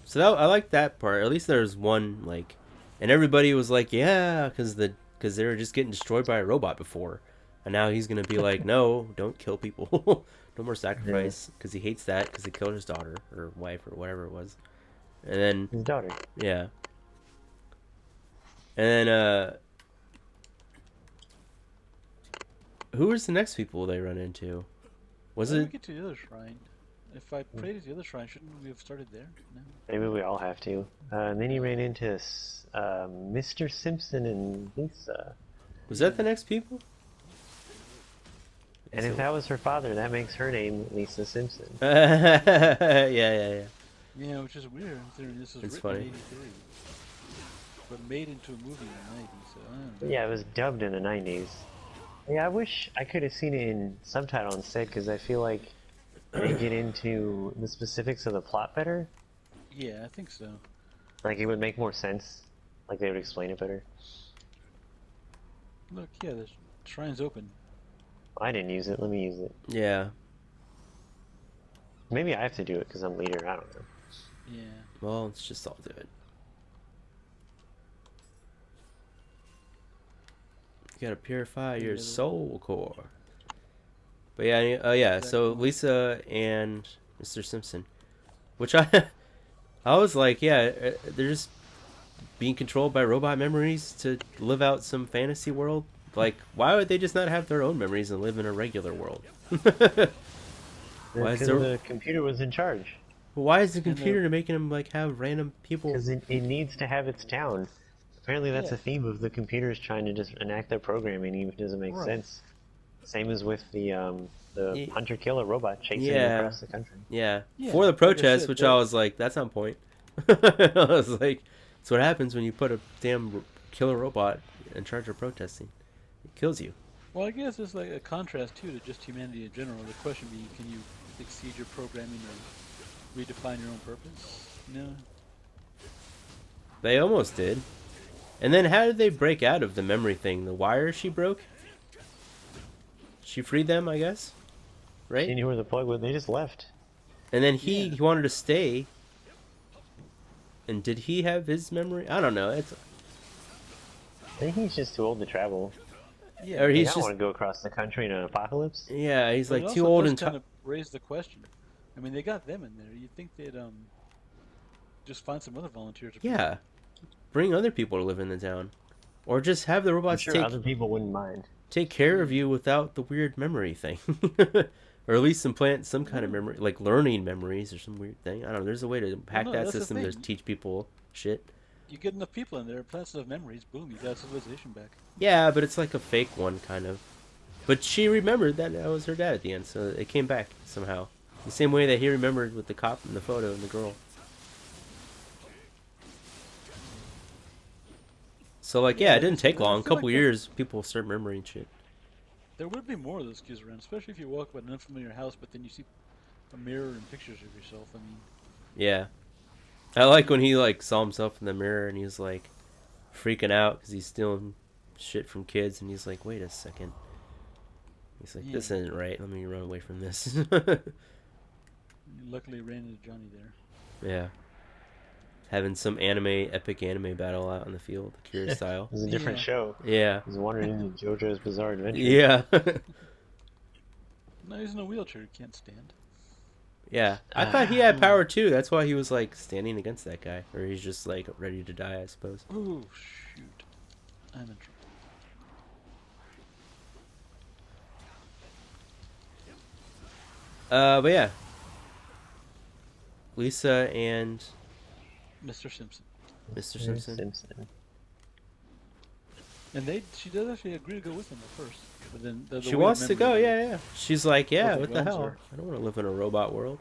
So I like that part. At least there's one like, and everybody was like, yeah, because they were just getting destroyed by a robot before, and now he's gonna be like, no, don't kill people, no more sacrifice, because he hates that because he killed his daughter or wife or whatever it was, and then
His daughter.
yeah, and then who was the next people they run into? Was
When we
it?
get to the other shrine? If I prayed at the other shrine, shouldn't we have started there? No.
Maybe we all have to. And then he ran into Mr. Simpson and Lisa.
Was that the next people?
And if that was her father, that makes her name Lisa Simpson.
yeah.
Yeah, which is weird considering this was
It's
written
funny.
in '83, but made into a movie in the '90s. So I don't know.
But yeah, it was dubbed in the 90s. Yeah, I wish I could have seen it in subtitle instead, because I feel like they get into the specifics of the plot better.
Yeah, I think so.
Like, it would make more sense. Like, they would explain it better.
Look, yeah, the shrine's open.
I didn't use it, let me use it.
Yeah.
Maybe I have to do it because I'm leader, I don't know.
Yeah.
Well, let's just all do it. You gotta purify your
Yeah.
soul core. But yeah, yeah. So
Exactly.
Lisa and Mr. Simpson, which I was like, yeah, they're just being controlled by robot memories to live out some fantasy world. Like, why would they just not have their own memories and live in a regular world? Why is
Because
there?
the computer was in charge.
Why is the
And the-
computer making them like have random people?
Because it needs to have its town. Apparently that's
Yeah.
a theme of the computers trying to just enact their programming, even if it doesn't make
Right.
sense. Same as with the
Ye-
hunter-killer robot chasing him
Yeah,
across the country.
yeah.
Yeah,
For the
like I
protest,
said,
which I was like, that's on point. I was like, that's what happens when you put a damn killer robot in charge of protesting. It kills you.
well, I guess it's like a contrast too to just humanity in general. The question being, can you exceed your programming or redefine your own purpose? No.
They almost did. And then how did they break out of the memory thing? The wire she broke? She freed them, I guess?
She
Right?
knew where the plug was. They just left.
And then
Yeah.
he wanted to stay. And did he have his memory? I don't know. It's
I think he's just too old to travel.
Yeah.
or
Like,
he's
I don't
just
want to go across the country in an apocalypse.
yeah, he's
But
like
it
too
also
old
does
and
kind of raise the question. I mean, they got them in there. You'd think they'd just find some other volunteers. To
yeah. Bring other people to live in the town. Or just have the
I'm
robots
sure other people wouldn't mind.
take care of you without the weird memory thing. Or at least implant some kind of memory, like learning memories or some weird thing. I don't know. There's a way to hack
no,
that
that's the
system to
thing.
teach people shit.
You get enough people in there, plants enough memories, boom, you got civilization back.
Yeah, but it's like a fake one, kind of. But she remembered that was her dad at the end, so it came back somehow. The same way that he remembered with the cop in the photo and the girl. So, like, yeah,
Yeah,
it didn't
it's-
take
I
long. A
feel
couple
like
years, people start remembering shit.
There would be more of those kids around, especially if you walk by an unfamiliar house, but then you see a mirror and pictures of yourself. I mean,
Yeah. I like when he, like, saw himself in the mirror and he's, like, freaking out because he's stealing shit from kids. And he's like, wait a second. He's like, this
Yeah.
isn't right. Let me run away from this.
luckily ran into Johnny there.
Yeah. Having some epic anime battle out on the field, Akira style.
It was a different
Yeah.
show.
Yeah.
He was wandering into JoJo's Bizarre Adventure.
Yeah.
No, he's in a wheelchair. He can't stand.
Yeah. I thought he had power too. That's why he was like standing against that guy. Or he's just like ready to die, I suppose.
Ooh, shoot. I'm in trouble.
But yeah. Lisa and
Mr. Simpson.
Mr. Simpson.
And she does actually agree to go with him at first. But then the
She
weird
wants to go,
memory-
yeah. She's like, yeah, what the
overwhelms
hell?
her.
I don't want to live in a robot world.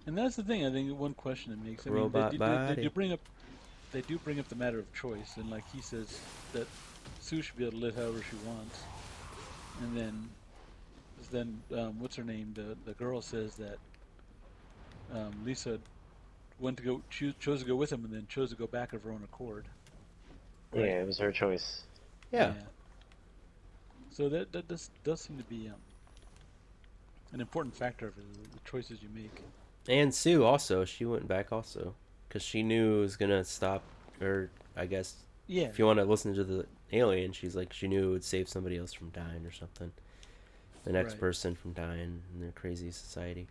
And that's the thing. I think one question it makes. I mean,
Robot
they
body.
do bring up the matter of choice, and like he says that Sue should be able to live however she wants. And then what's her name? The girl says that Lisa chose to go with him, and then chose to go back of her own accord.
Yeah, it was her choice.
Yeah.
So that does seem to be an important factor of it, the choices you make.
And Sue also, she went back also. Because she knew it was going to stop, or I guess,
Yeah.
if you want to listen to the alien, she's like, she knew it would save somebody else from dying or something. The next
Right.
person from dying in their crazy society.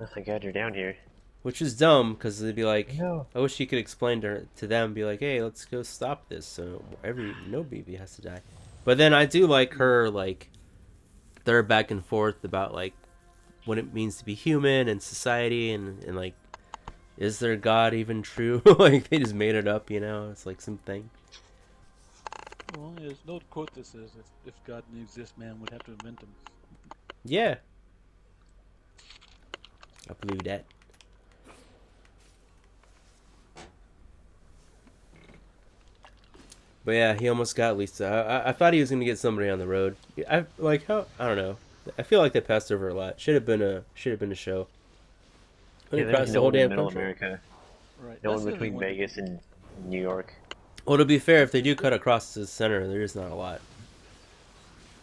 Oh, thank God you're down here.
Which is dumb, because they'd be like,
No.
I wish she could explain to them, be like, hey, let's go stop this, so no baby has to die. But then I do like her, like, their back and forth about, like, what it means to be human and society, and like, is their God even true? Like, they just made it up, you know? It's like something.
Well, there's no quote that says if God didn't exist, man would have to invent him.
Yeah. I believe that. But yeah, he almost got Lisa. I thought he was gonna get somebody on the road. I don't know. I feel like they passed over a lot. Should have been a show.
Yeah,
Across
there's
the
no
whole
one in
damn
Middle
country.
America.
Right.
No
That's
one
the other
between
one.
Vegas and New York.
Well, to be fair, if they do cut across the center, there is not a lot.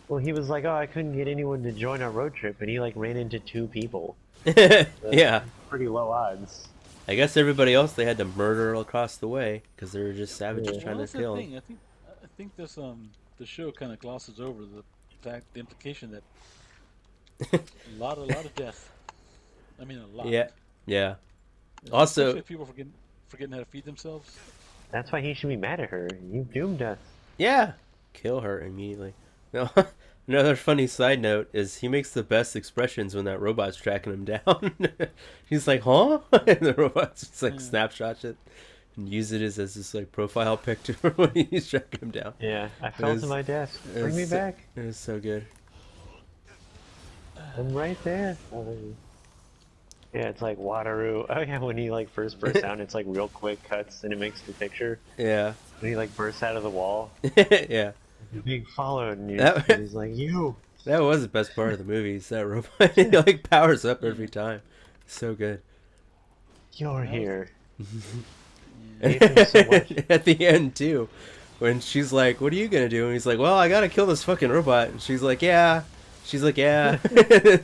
Well, he was like, oh, I couldn't get anyone to join our road trip, and he like ran into 2 people.
Yeah.
Pretty low odds.
I guess everybody else they had to murder across the way because they were just savages
Yeah.
trying
That's
to
the
kill
thing.
him.
I think this the show kind of glosses over the implication that a lot of death. I mean, a lot.
Yeah. Yeah.
Especially
Also,
if people forgetting how to feed themselves.
That's why he should be mad at her. You doomed us.
yeah, kill her immediately. No, Another funny side note is he makes the best expressions when that robot's tracking him down. He's like, huh? And the robot just like
Yeah.
snapshots it and use it as this like profile picture when he's tracking him down.
Yeah, I
It
fell to
was-
my desk.
it
Bring me
was so-
back.
It was so good.
I'm right there. Yeah, it's like Wataru. Oh yeah, when he like first bursts out, it's like real quick cuts and it makes the picture.
Yeah.
When he like bursts out of the wall,
Yeah.
being followed, and
That-
he's like, "You."
That was the best part of the movie. Is that robot he like powers up every time. So good.
You're here.
Yeah.
Hate him so much.
At the end too, when she's like, "What are you gonna do?" And he's like, "Well, I gotta kill this fucking robot." And she's like, "Yeah." She's like, "Yeah."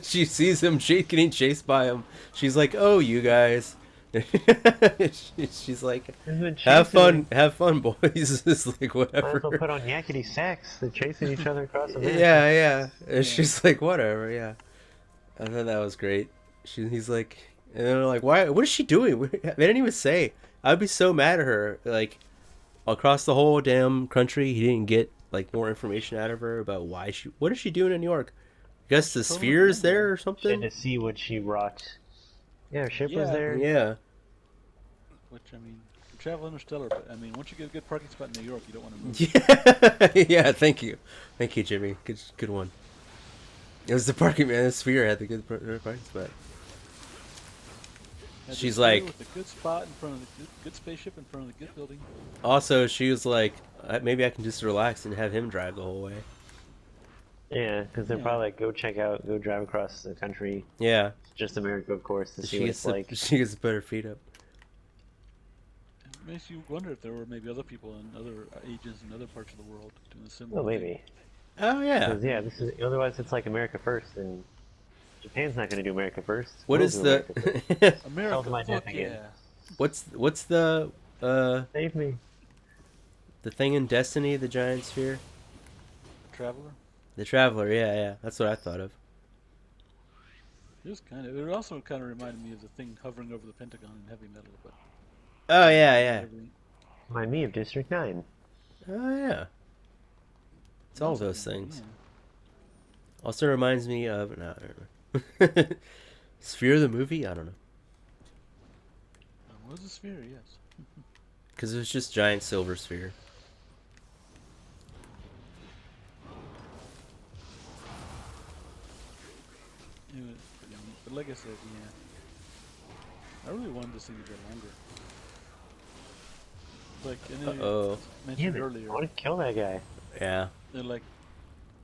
She sees him getting chased by him. She's like, "Oh, you guys." She's like,
He's been
"Have
chasing
fun, boys." It's like
me. Might as well
whatever.
put on yakety sax. They're chasing each other across the map.
Yeah, yeah. And she's like, "Whatever." Yeah. I thought that was great. He's like, and they're like, "Why? What is she doing?" They didn't even say. I'd be so mad at her. Like, across the whole damn country, he didn't get like more information out of her about why she. What is she doing in New York? I guess the
Totally
sphere is there or
She had
something.
to see what she brought. Yeah, her ship was
Yeah.
there.
Yeah.
Which, I mean, you travel interstellar, but I mean, once you get a good parking spot in New York, you don't want to move.
Yeah. Yeah. Thank you, Jimmy. Good one. It was the parking man. The sphere had the good parking spot.
Had
She's
this sphere
like-
with a good spot in front of the good spaceship in front of the good building.
Also, she was like, maybe I can just relax and have him drive the whole way.
Yeah, because they're
Yeah.
probably like, go drive across the country.
Yeah.
Just America, of course, to see
She
what
gets
it's like.
she gets to put her feet up.
It makes you wonder if there were maybe other people and other agents in other parts of the world doing a similar
Well,
thing.
maybe.
Oh yeah.
Because yeah, this is otherwise it's like America first, and Japan's not going to do America first.
What
We'll
is
do
the
America first.
America,
Tell them I did
fuck
again.
yeah.
what's the
Save me?
thing in Destiny, the giant sphere?
Traveler.
The Traveler, yeah. That's what I thought of.
It was kind of. It also kind of reminded me of the thing hovering over the Pentagon in Heavy Metal, but.
Oh yeah.
everything-
Remind me of District 9.
Oh yeah. It's all those things.
Yeah.
Also reminds me of no, I don't know. Sphere the movie? I don't know.
Was a sphere, yes.
Because it was just giant silver sphere.
It was pretty neat. But like I said, yeah. I really wanted this thing to get longer. Like, and
Uh-oh.
mentioned
Damn it,
earlier,
I want to kill that guy.
Yeah.
they're like,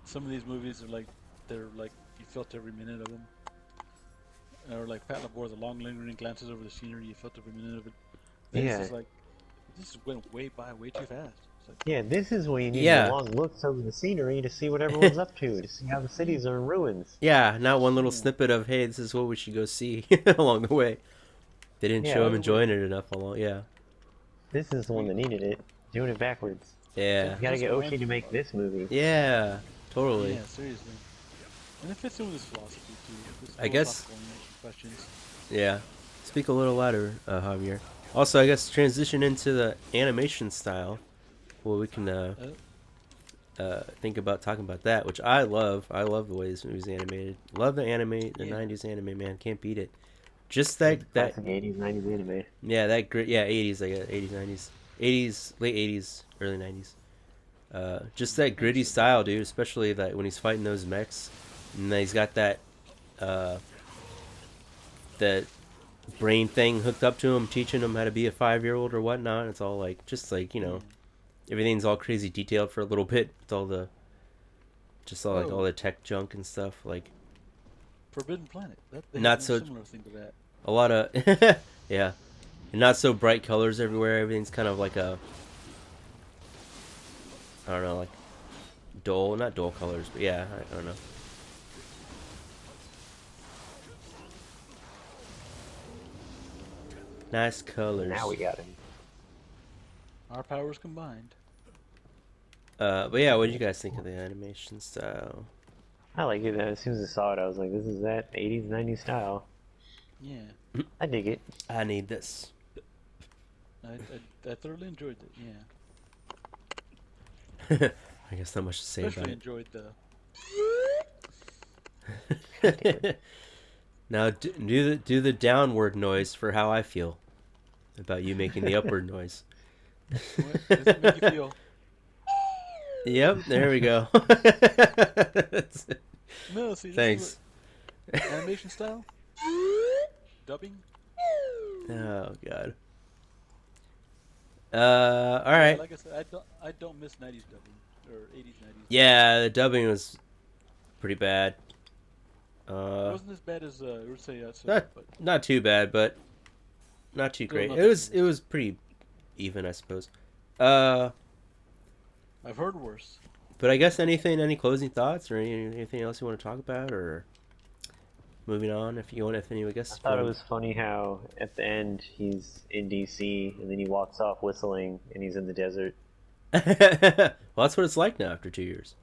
some of these movies are like, they're like, you felt every minute of them. Or like Pat Labor, the long lingering glances over the scenery, you felt every minute of it. This
Yeah.
is like, this went way too fast. It's like,
Yeah, this is where you need
Yeah.
the long looks over the scenery to see what everyone's up to see how the cities are in ruins.
Yeah, not one little
Yeah.
snippet of, hey, this is what we should go see along the way. They didn't
Yeah,
show him
it
enjoying it enough along. Yeah.
This is the one that needed it. Doing it backwards.
Yeah.
You gotta get
That's
Oshii
fine.
to make this movie.
Yeah. Totally.
yeah, seriously. And it fits in with his philosophy too. This
I guess-
philosophical questions.
Yeah. Speak a little louder, Javier. Also, I guess transition into the animation style. Well, we can think about talking about that, which I love. I love the way this movie's animated. Love the anime, the
Yeah.
'90s anime, man. Can't beat it. Just that
Classic 80s, 90s anime.
yeah, that great, yeah, '80s, I guess, '80s, '90s, '80s, late '80s, early '90s. Just that gritty style, dude. Especially that when he's fighting those mechs, and then he's got that that brain thing hooked up to him, teaching him how to be a 5-year-old or whatnot. It's all like, just like, you know, everything's all crazy detailed for a little bit. It's all the, just all like all the tech junk and stuff. Like
Forbidden Planet. They
Not
have a
so-
similar thing to that.
a lot of, yeah, and not so bright colors everywhere. Everything's kind of like a, I don't know, like dull, not dull colors, but yeah, I don't know. Nice colors.
Now we got him.
Our powers combined.
But yeah, what did you guys think of the animation style?
I like it. As soon as I saw it, I was like, this is that 80s, 90s style.
Yeah,
I dig it.
I need this.
I thoroughly enjoyed it. Yeah,
I guess not much to say
especially
about it.
enjoyed the
Now do the downward noise for how I feel about you making the upward noise.
What does it make you feel?
Yep, there we go.
No, see,
Thanks.
Animation style? Dubbing?
Oh god. All
Yeah,
right.
like I said, I don't miss 90s dubbing or 80s 90s.
Yeah, the dubbing was pretty bad.
It wasn't as bad as Urusei Yatsura,
Not
but
not too bad, but not too
Still
great.
not
It
that
was
great.
it was pretty even, I suppose.
I've heard worse.
But I guess any closing thoughts or anything else you want to talk about, or moving on if you want. If any, I guess.
I thought it was funny how at the end he's in DC and then he walks off whistling and he's in the desert.
Well, that's what it's like now after 2 years.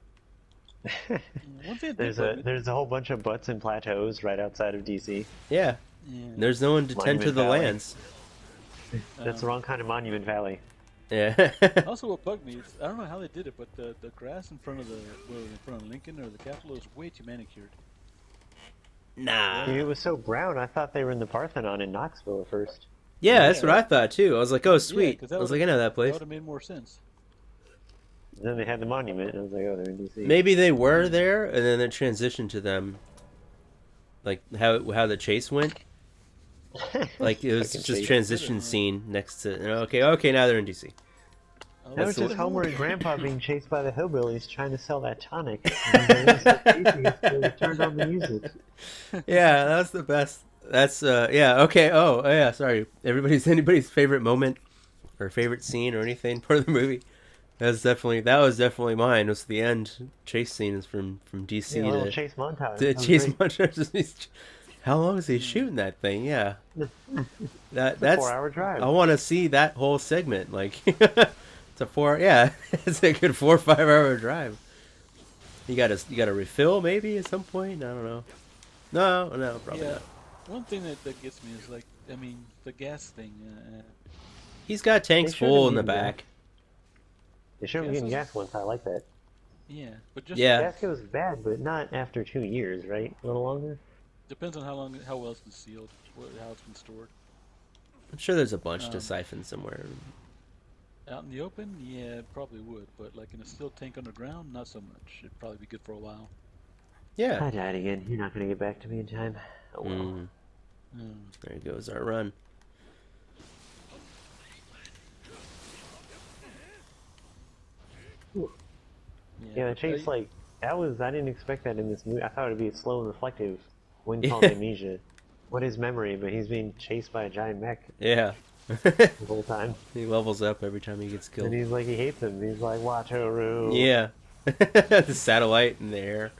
One thing
There's a whole bunch of butts and plateaus right outside of DC.
Yeah.
yeah.
There's no one to tend to
Monument
the
Valley.
lands.
That's the wrong kind of Monument Valley.
Yeah.
Also, what bugged me is I don't know how they did it, but the grass in front of Lincoln or the Capitol is way too manicured.
Nah.
Dude, it was so brown. I thought they were in the Parthenon in Knoxville at first.
Yeah, that's
Yeah.
what I thought too. I was like, oh sweet.
'cause
I
that
was
would've-
like, I know that
That
place.
would have made more sense.
And then they had the monument, and I was like, oh, they're in DC.
Maybe they were there, and then it transitioned to them. Like how the chase went. Like it was
Fucking
just
chase.
transition scene next to. Okay, now they're in DC.
Oh,
That was
That's
just
the-
Homer and Grandpa being chased by the hillbillies trying to sell that tonic. And they were so creepy, so they turned on the music.
Yeah, that's the best. That's yeah, okay. Oh, yeah, sorry. Anybody's favorite moment or favorite scene or anything part of the movie. That was definitely mine. It was the end chase scene is from DC
Yeah, a little
to
chase montage.
to
That was
chase
great.
montage. How long is he shooting that thing? Yeah. That's
4-hour drive.
I want to see that whole segment. Like it's a 4 yeah, it's a good 4 or 5 hour drive. You got to refill maybe at some point. I don't know. No, probably
Yeah.
not.
One thing that gets me is like, I mean, the gas thing.
He's got tanks
They showed
full
him
in the
getting
back.
They showed him
Gas
getting
was-
gas once. I like that.
Yeah, but just
Yeah.
Gas goes bad, but not after 2 years, right? A little longer?
depends on how well it's been sealed, how it's been stored.
I'm sure there's a bunch to
Um,
siphon somewhere.
Out in the open, yeah, it probably would, but like in a sealed tank underground, not so much. It'd probably be good for a while.
Yeah.
I died again. You're not going to get back to me in time. Oh, well.
Mm, there goes our run.
Yeah, the
but
chase,
I-
like, that was, I didn't expect that in this movie. I thought it would be slow and reflective. Wouldn't call it Amnesia. What is memory? But he's being chased by a giant mech
Yeah.
the whole time.
He levels up every time he gets
And
killed.
he's like, he hates him. He's like, Wataru.
Yeah. The satellite in the air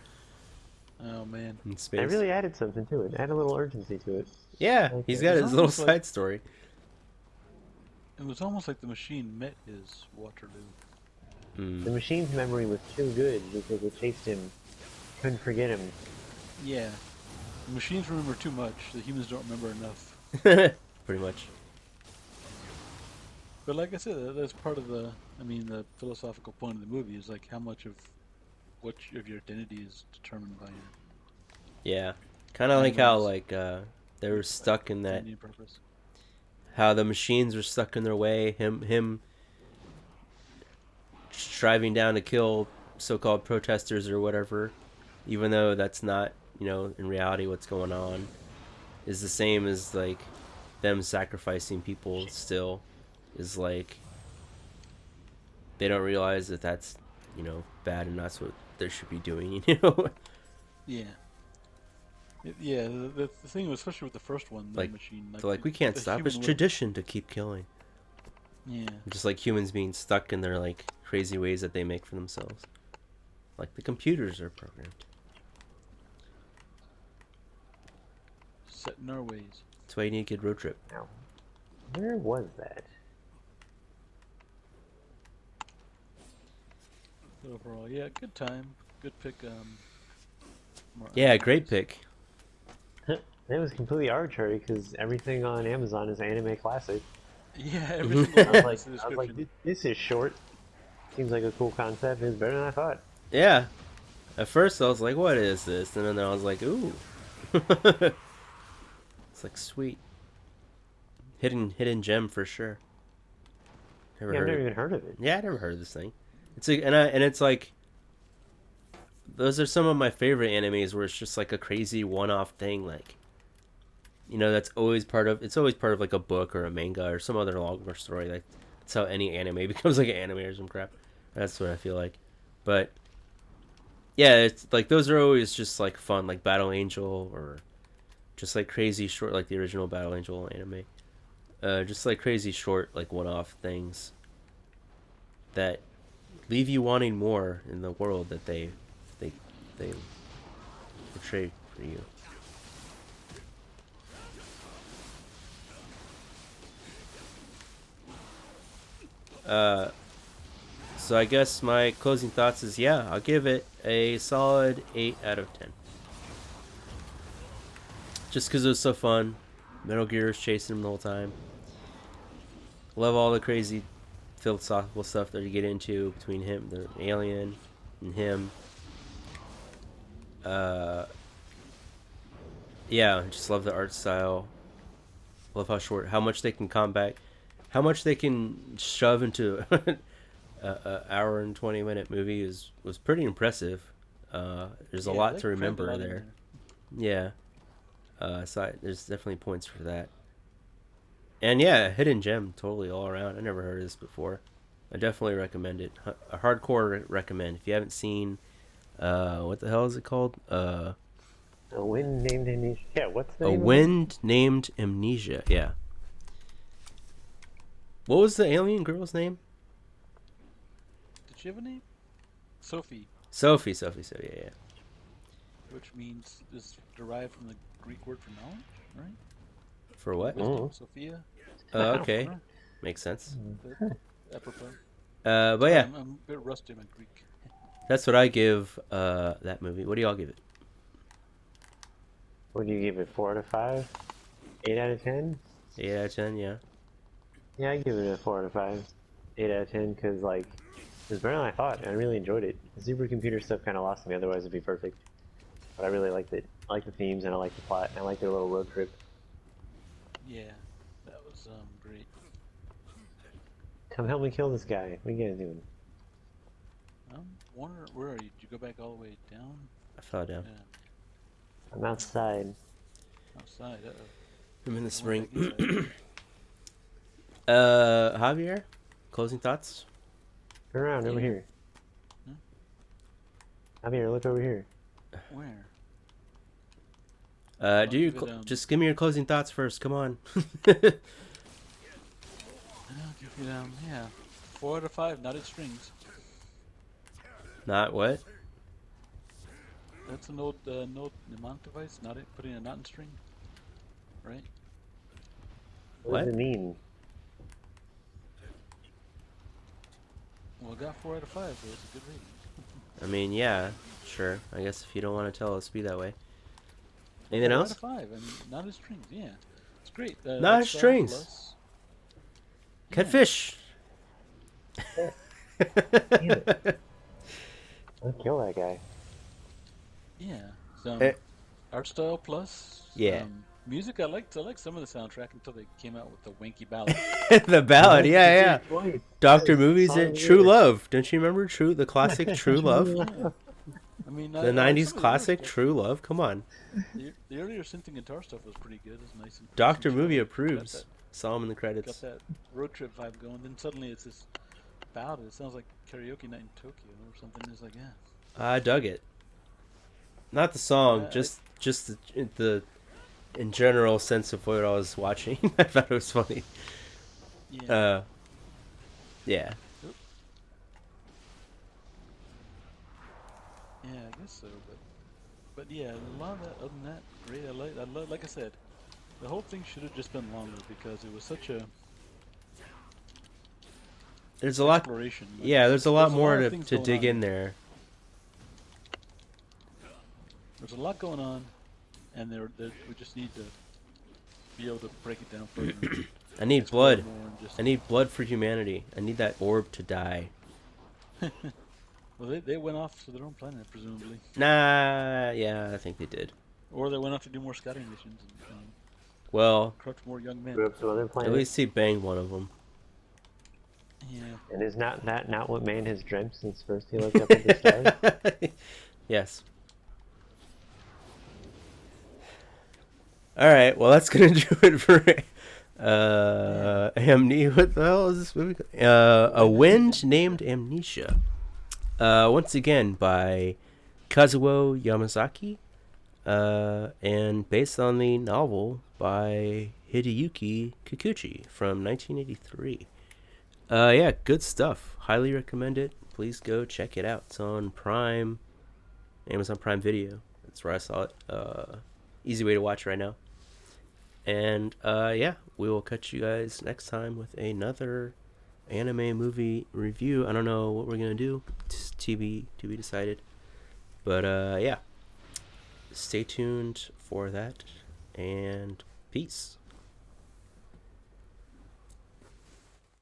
Oh man,
in space.
It really added something to it. Add a little urgency to it.
Yeah,
Okay.
he's got
It's
his little
almost like-
side story.
it was almost like the machine met his Waterloo.
The
Mm.
machine's memory was too good because it chased him. Couldn't forget him.
Yeah, the machines remember too much. The humans don't remember enough.
Pretty much.
But like I said, that's part of the philosophical point of the movie is like how much of of your identity is determined by your
Yeah. Kind of like how
Animals.
they were stuck in that.
identity and purpose.
How the machines were stuck in their way. Him striving down to kill so-called protesters or whatever, even though that's not, in reality what's going on, is the same as like them sacrificing people. Still, is like they don't realize that that's bad and that's what they should be doing.
Yeah. Yeah, the thing was, especially with the first one, the
Like,
machine.
They're like, we can't
the
stop.
human
It's
will-
tradition to keep killing.
Yeah.
Just like humans being stuck in their like crazy ways that they make for themselves. Like the computers are programmed.
Set in our ways.
That's why you need a good road trip.
Now, where was that?
But overall, yeah, good time. Good pick. More
Yeah, great
animals.
pick.
That was completely arbitrary because everything on Amazon is anime classic.
Yeah, every single
I was
one
like,
has a
I was like,
description.
this is short. Seems like a cool concept. It's better than I thought.
Yeah. At first I was like, what is this? And then I was like, ooh. It's like sweet. Hidden gem for sure.
Yeah, I've never even heard of it.
Yeah, I never heard of this thing. And it's like those are some of my favorite animes where it's just like a crazy one-off thing, like, you know, it's always part of like a book or a manga or some other longer story. Like that's how any anime becomes like an anime or some crap. That's what I feel like. But yeah, it's like those are always just like fun, like Battle Angel or just like crazy short, like the original Battle Angel anime. Just like crazy short, like one-off things that leave you wanting more in the world that they portray for you. So I guess my closing thoughts is, yeah, I'll give it a solid 8 out of 10. Just because it was so fun. Metal Gear's chasing him the whole time. Love all the crazy philosophical stuff that you get into between him, the alien, and him. Yeah, I just love the art style. Love how much they can combat, how much they can shove into a hour and 20-minute movie was pretty impressive. There's a lot to remember there. Yeah. So there's definitely points for that. And yeah, hidden gem totally all around. I never heard of this before. I definitely recommend it. A hardcore recommend. If you haven't seen, what the hell is it called?
A Wind Named Amnesia. Yeah, what's the name?
A Wind Named Amnesia. Yeah. What was the alien girl's name?
Did she have a name? Sophie.
Sophie, yeah.
Which means is derived from the Greek word for knowledge, right?
For what?
Sophia.
Okay. Makes sense.
Apropos.
But yeah.
I'm a bit rusty in my Greek.
That's what I give that movie. What do y'all give it?
What do you give it? 4 out of 5? 8 out of 10?
8 out of 10, yeah.
Yeah, I give it a 4 out of 5. 8 out of 10 because, like, it was better than I thought, and I really enjoyed it. The supercomputer stuff kind of lost me, otherwise it'd be perfect. But I really liked it. I like the themes, and I like the plot, and I like their little road trip.
Yeah, that was great.
Come help me kill this guy. What are you guys doing?
Wonder, where are you? Did you go back all the way down?
I fell down.
Yeah.
I'm outside.
Outside,
I'm in the spring. Javier, closing thoughts?
Turn around, over here. Javier, look over here.
Where?
Just give me your closing thoughts first. Come on.
I'll give you 4 out of 5 knotted strings.
Not what?
That's an old mnemonic device, putting a knot in string, right?
What does it mean?
Well, I got 4 out of 5, so it's a good rating.
I mean, yeah, sure. I guess if you don't want to tell us, be that way. Anything
4
else?
out of 5, and knotted strings, yeah. It's great.
Knotted strings. Catfish.
Damn it. I'll kill that guy.
Yeah. So, art style plus.
Yeah.
Music, I liked some of the soundtrack until they came out with the wanky ballad.
The ballad, yeah. Doctor Movies,
Song
True Love. Don't you remember the classic True Love?
Yeah. I mean,
The 90s classic True Love. Come on.
The earlier synth and guitar stuff was pretty good. It was nice.
Doctor Movie approves. Saw him in the credits.
Got that road trip vibe going. Then suddenly it's this ballad. It sounds like karaoke night in Tokyo or something. It's like, yeah.
I dug it. Not the song,
Yeah,
just the in general sense of what I was watching. I thought it was funny.
Yeah.
Yeah.
Yeah, I guess so. But yeah, a lot of that. Other than that, great. I like I said, the whole thing should have just been longer because it was such a.
There's a lot.
Exploration.
Yeah, there's a lot more to dig
on.
in there.
There's a lot going on, and we just need to be able to break it down further.
I need blood.
more and just-
I need blood for humanity. I need that orb to die.
Well, Well, they went off to their own planet, presumably.
Nah, yeah, I think they did.
Or they went off to do more scouting missions and
Well,
corrupt more young men.
Grew up to other
at
planets.
least he banged one of them.
Yeah.
And is that not what man has dreamt since first he looked up at the stars?
Yes. All right. Well, that's gonna do it for Amnesia. What the hell is this movie? A Wind Named Amnesia. Once again by Kazuo Yamazaki, and based on the novel by Hideyuki Kikuchi from 1983. Yeah, good stuff. Highly recommend it. Please go check it out. It's on Prime, Amazon Prime Video. That's where I saw it. Easy way to watch right now. And yeah, we will catch you guys next time with another anime movie review. I don't know what we're gonna do. It's to be decided. But yeah, stay tuned for that. And peace.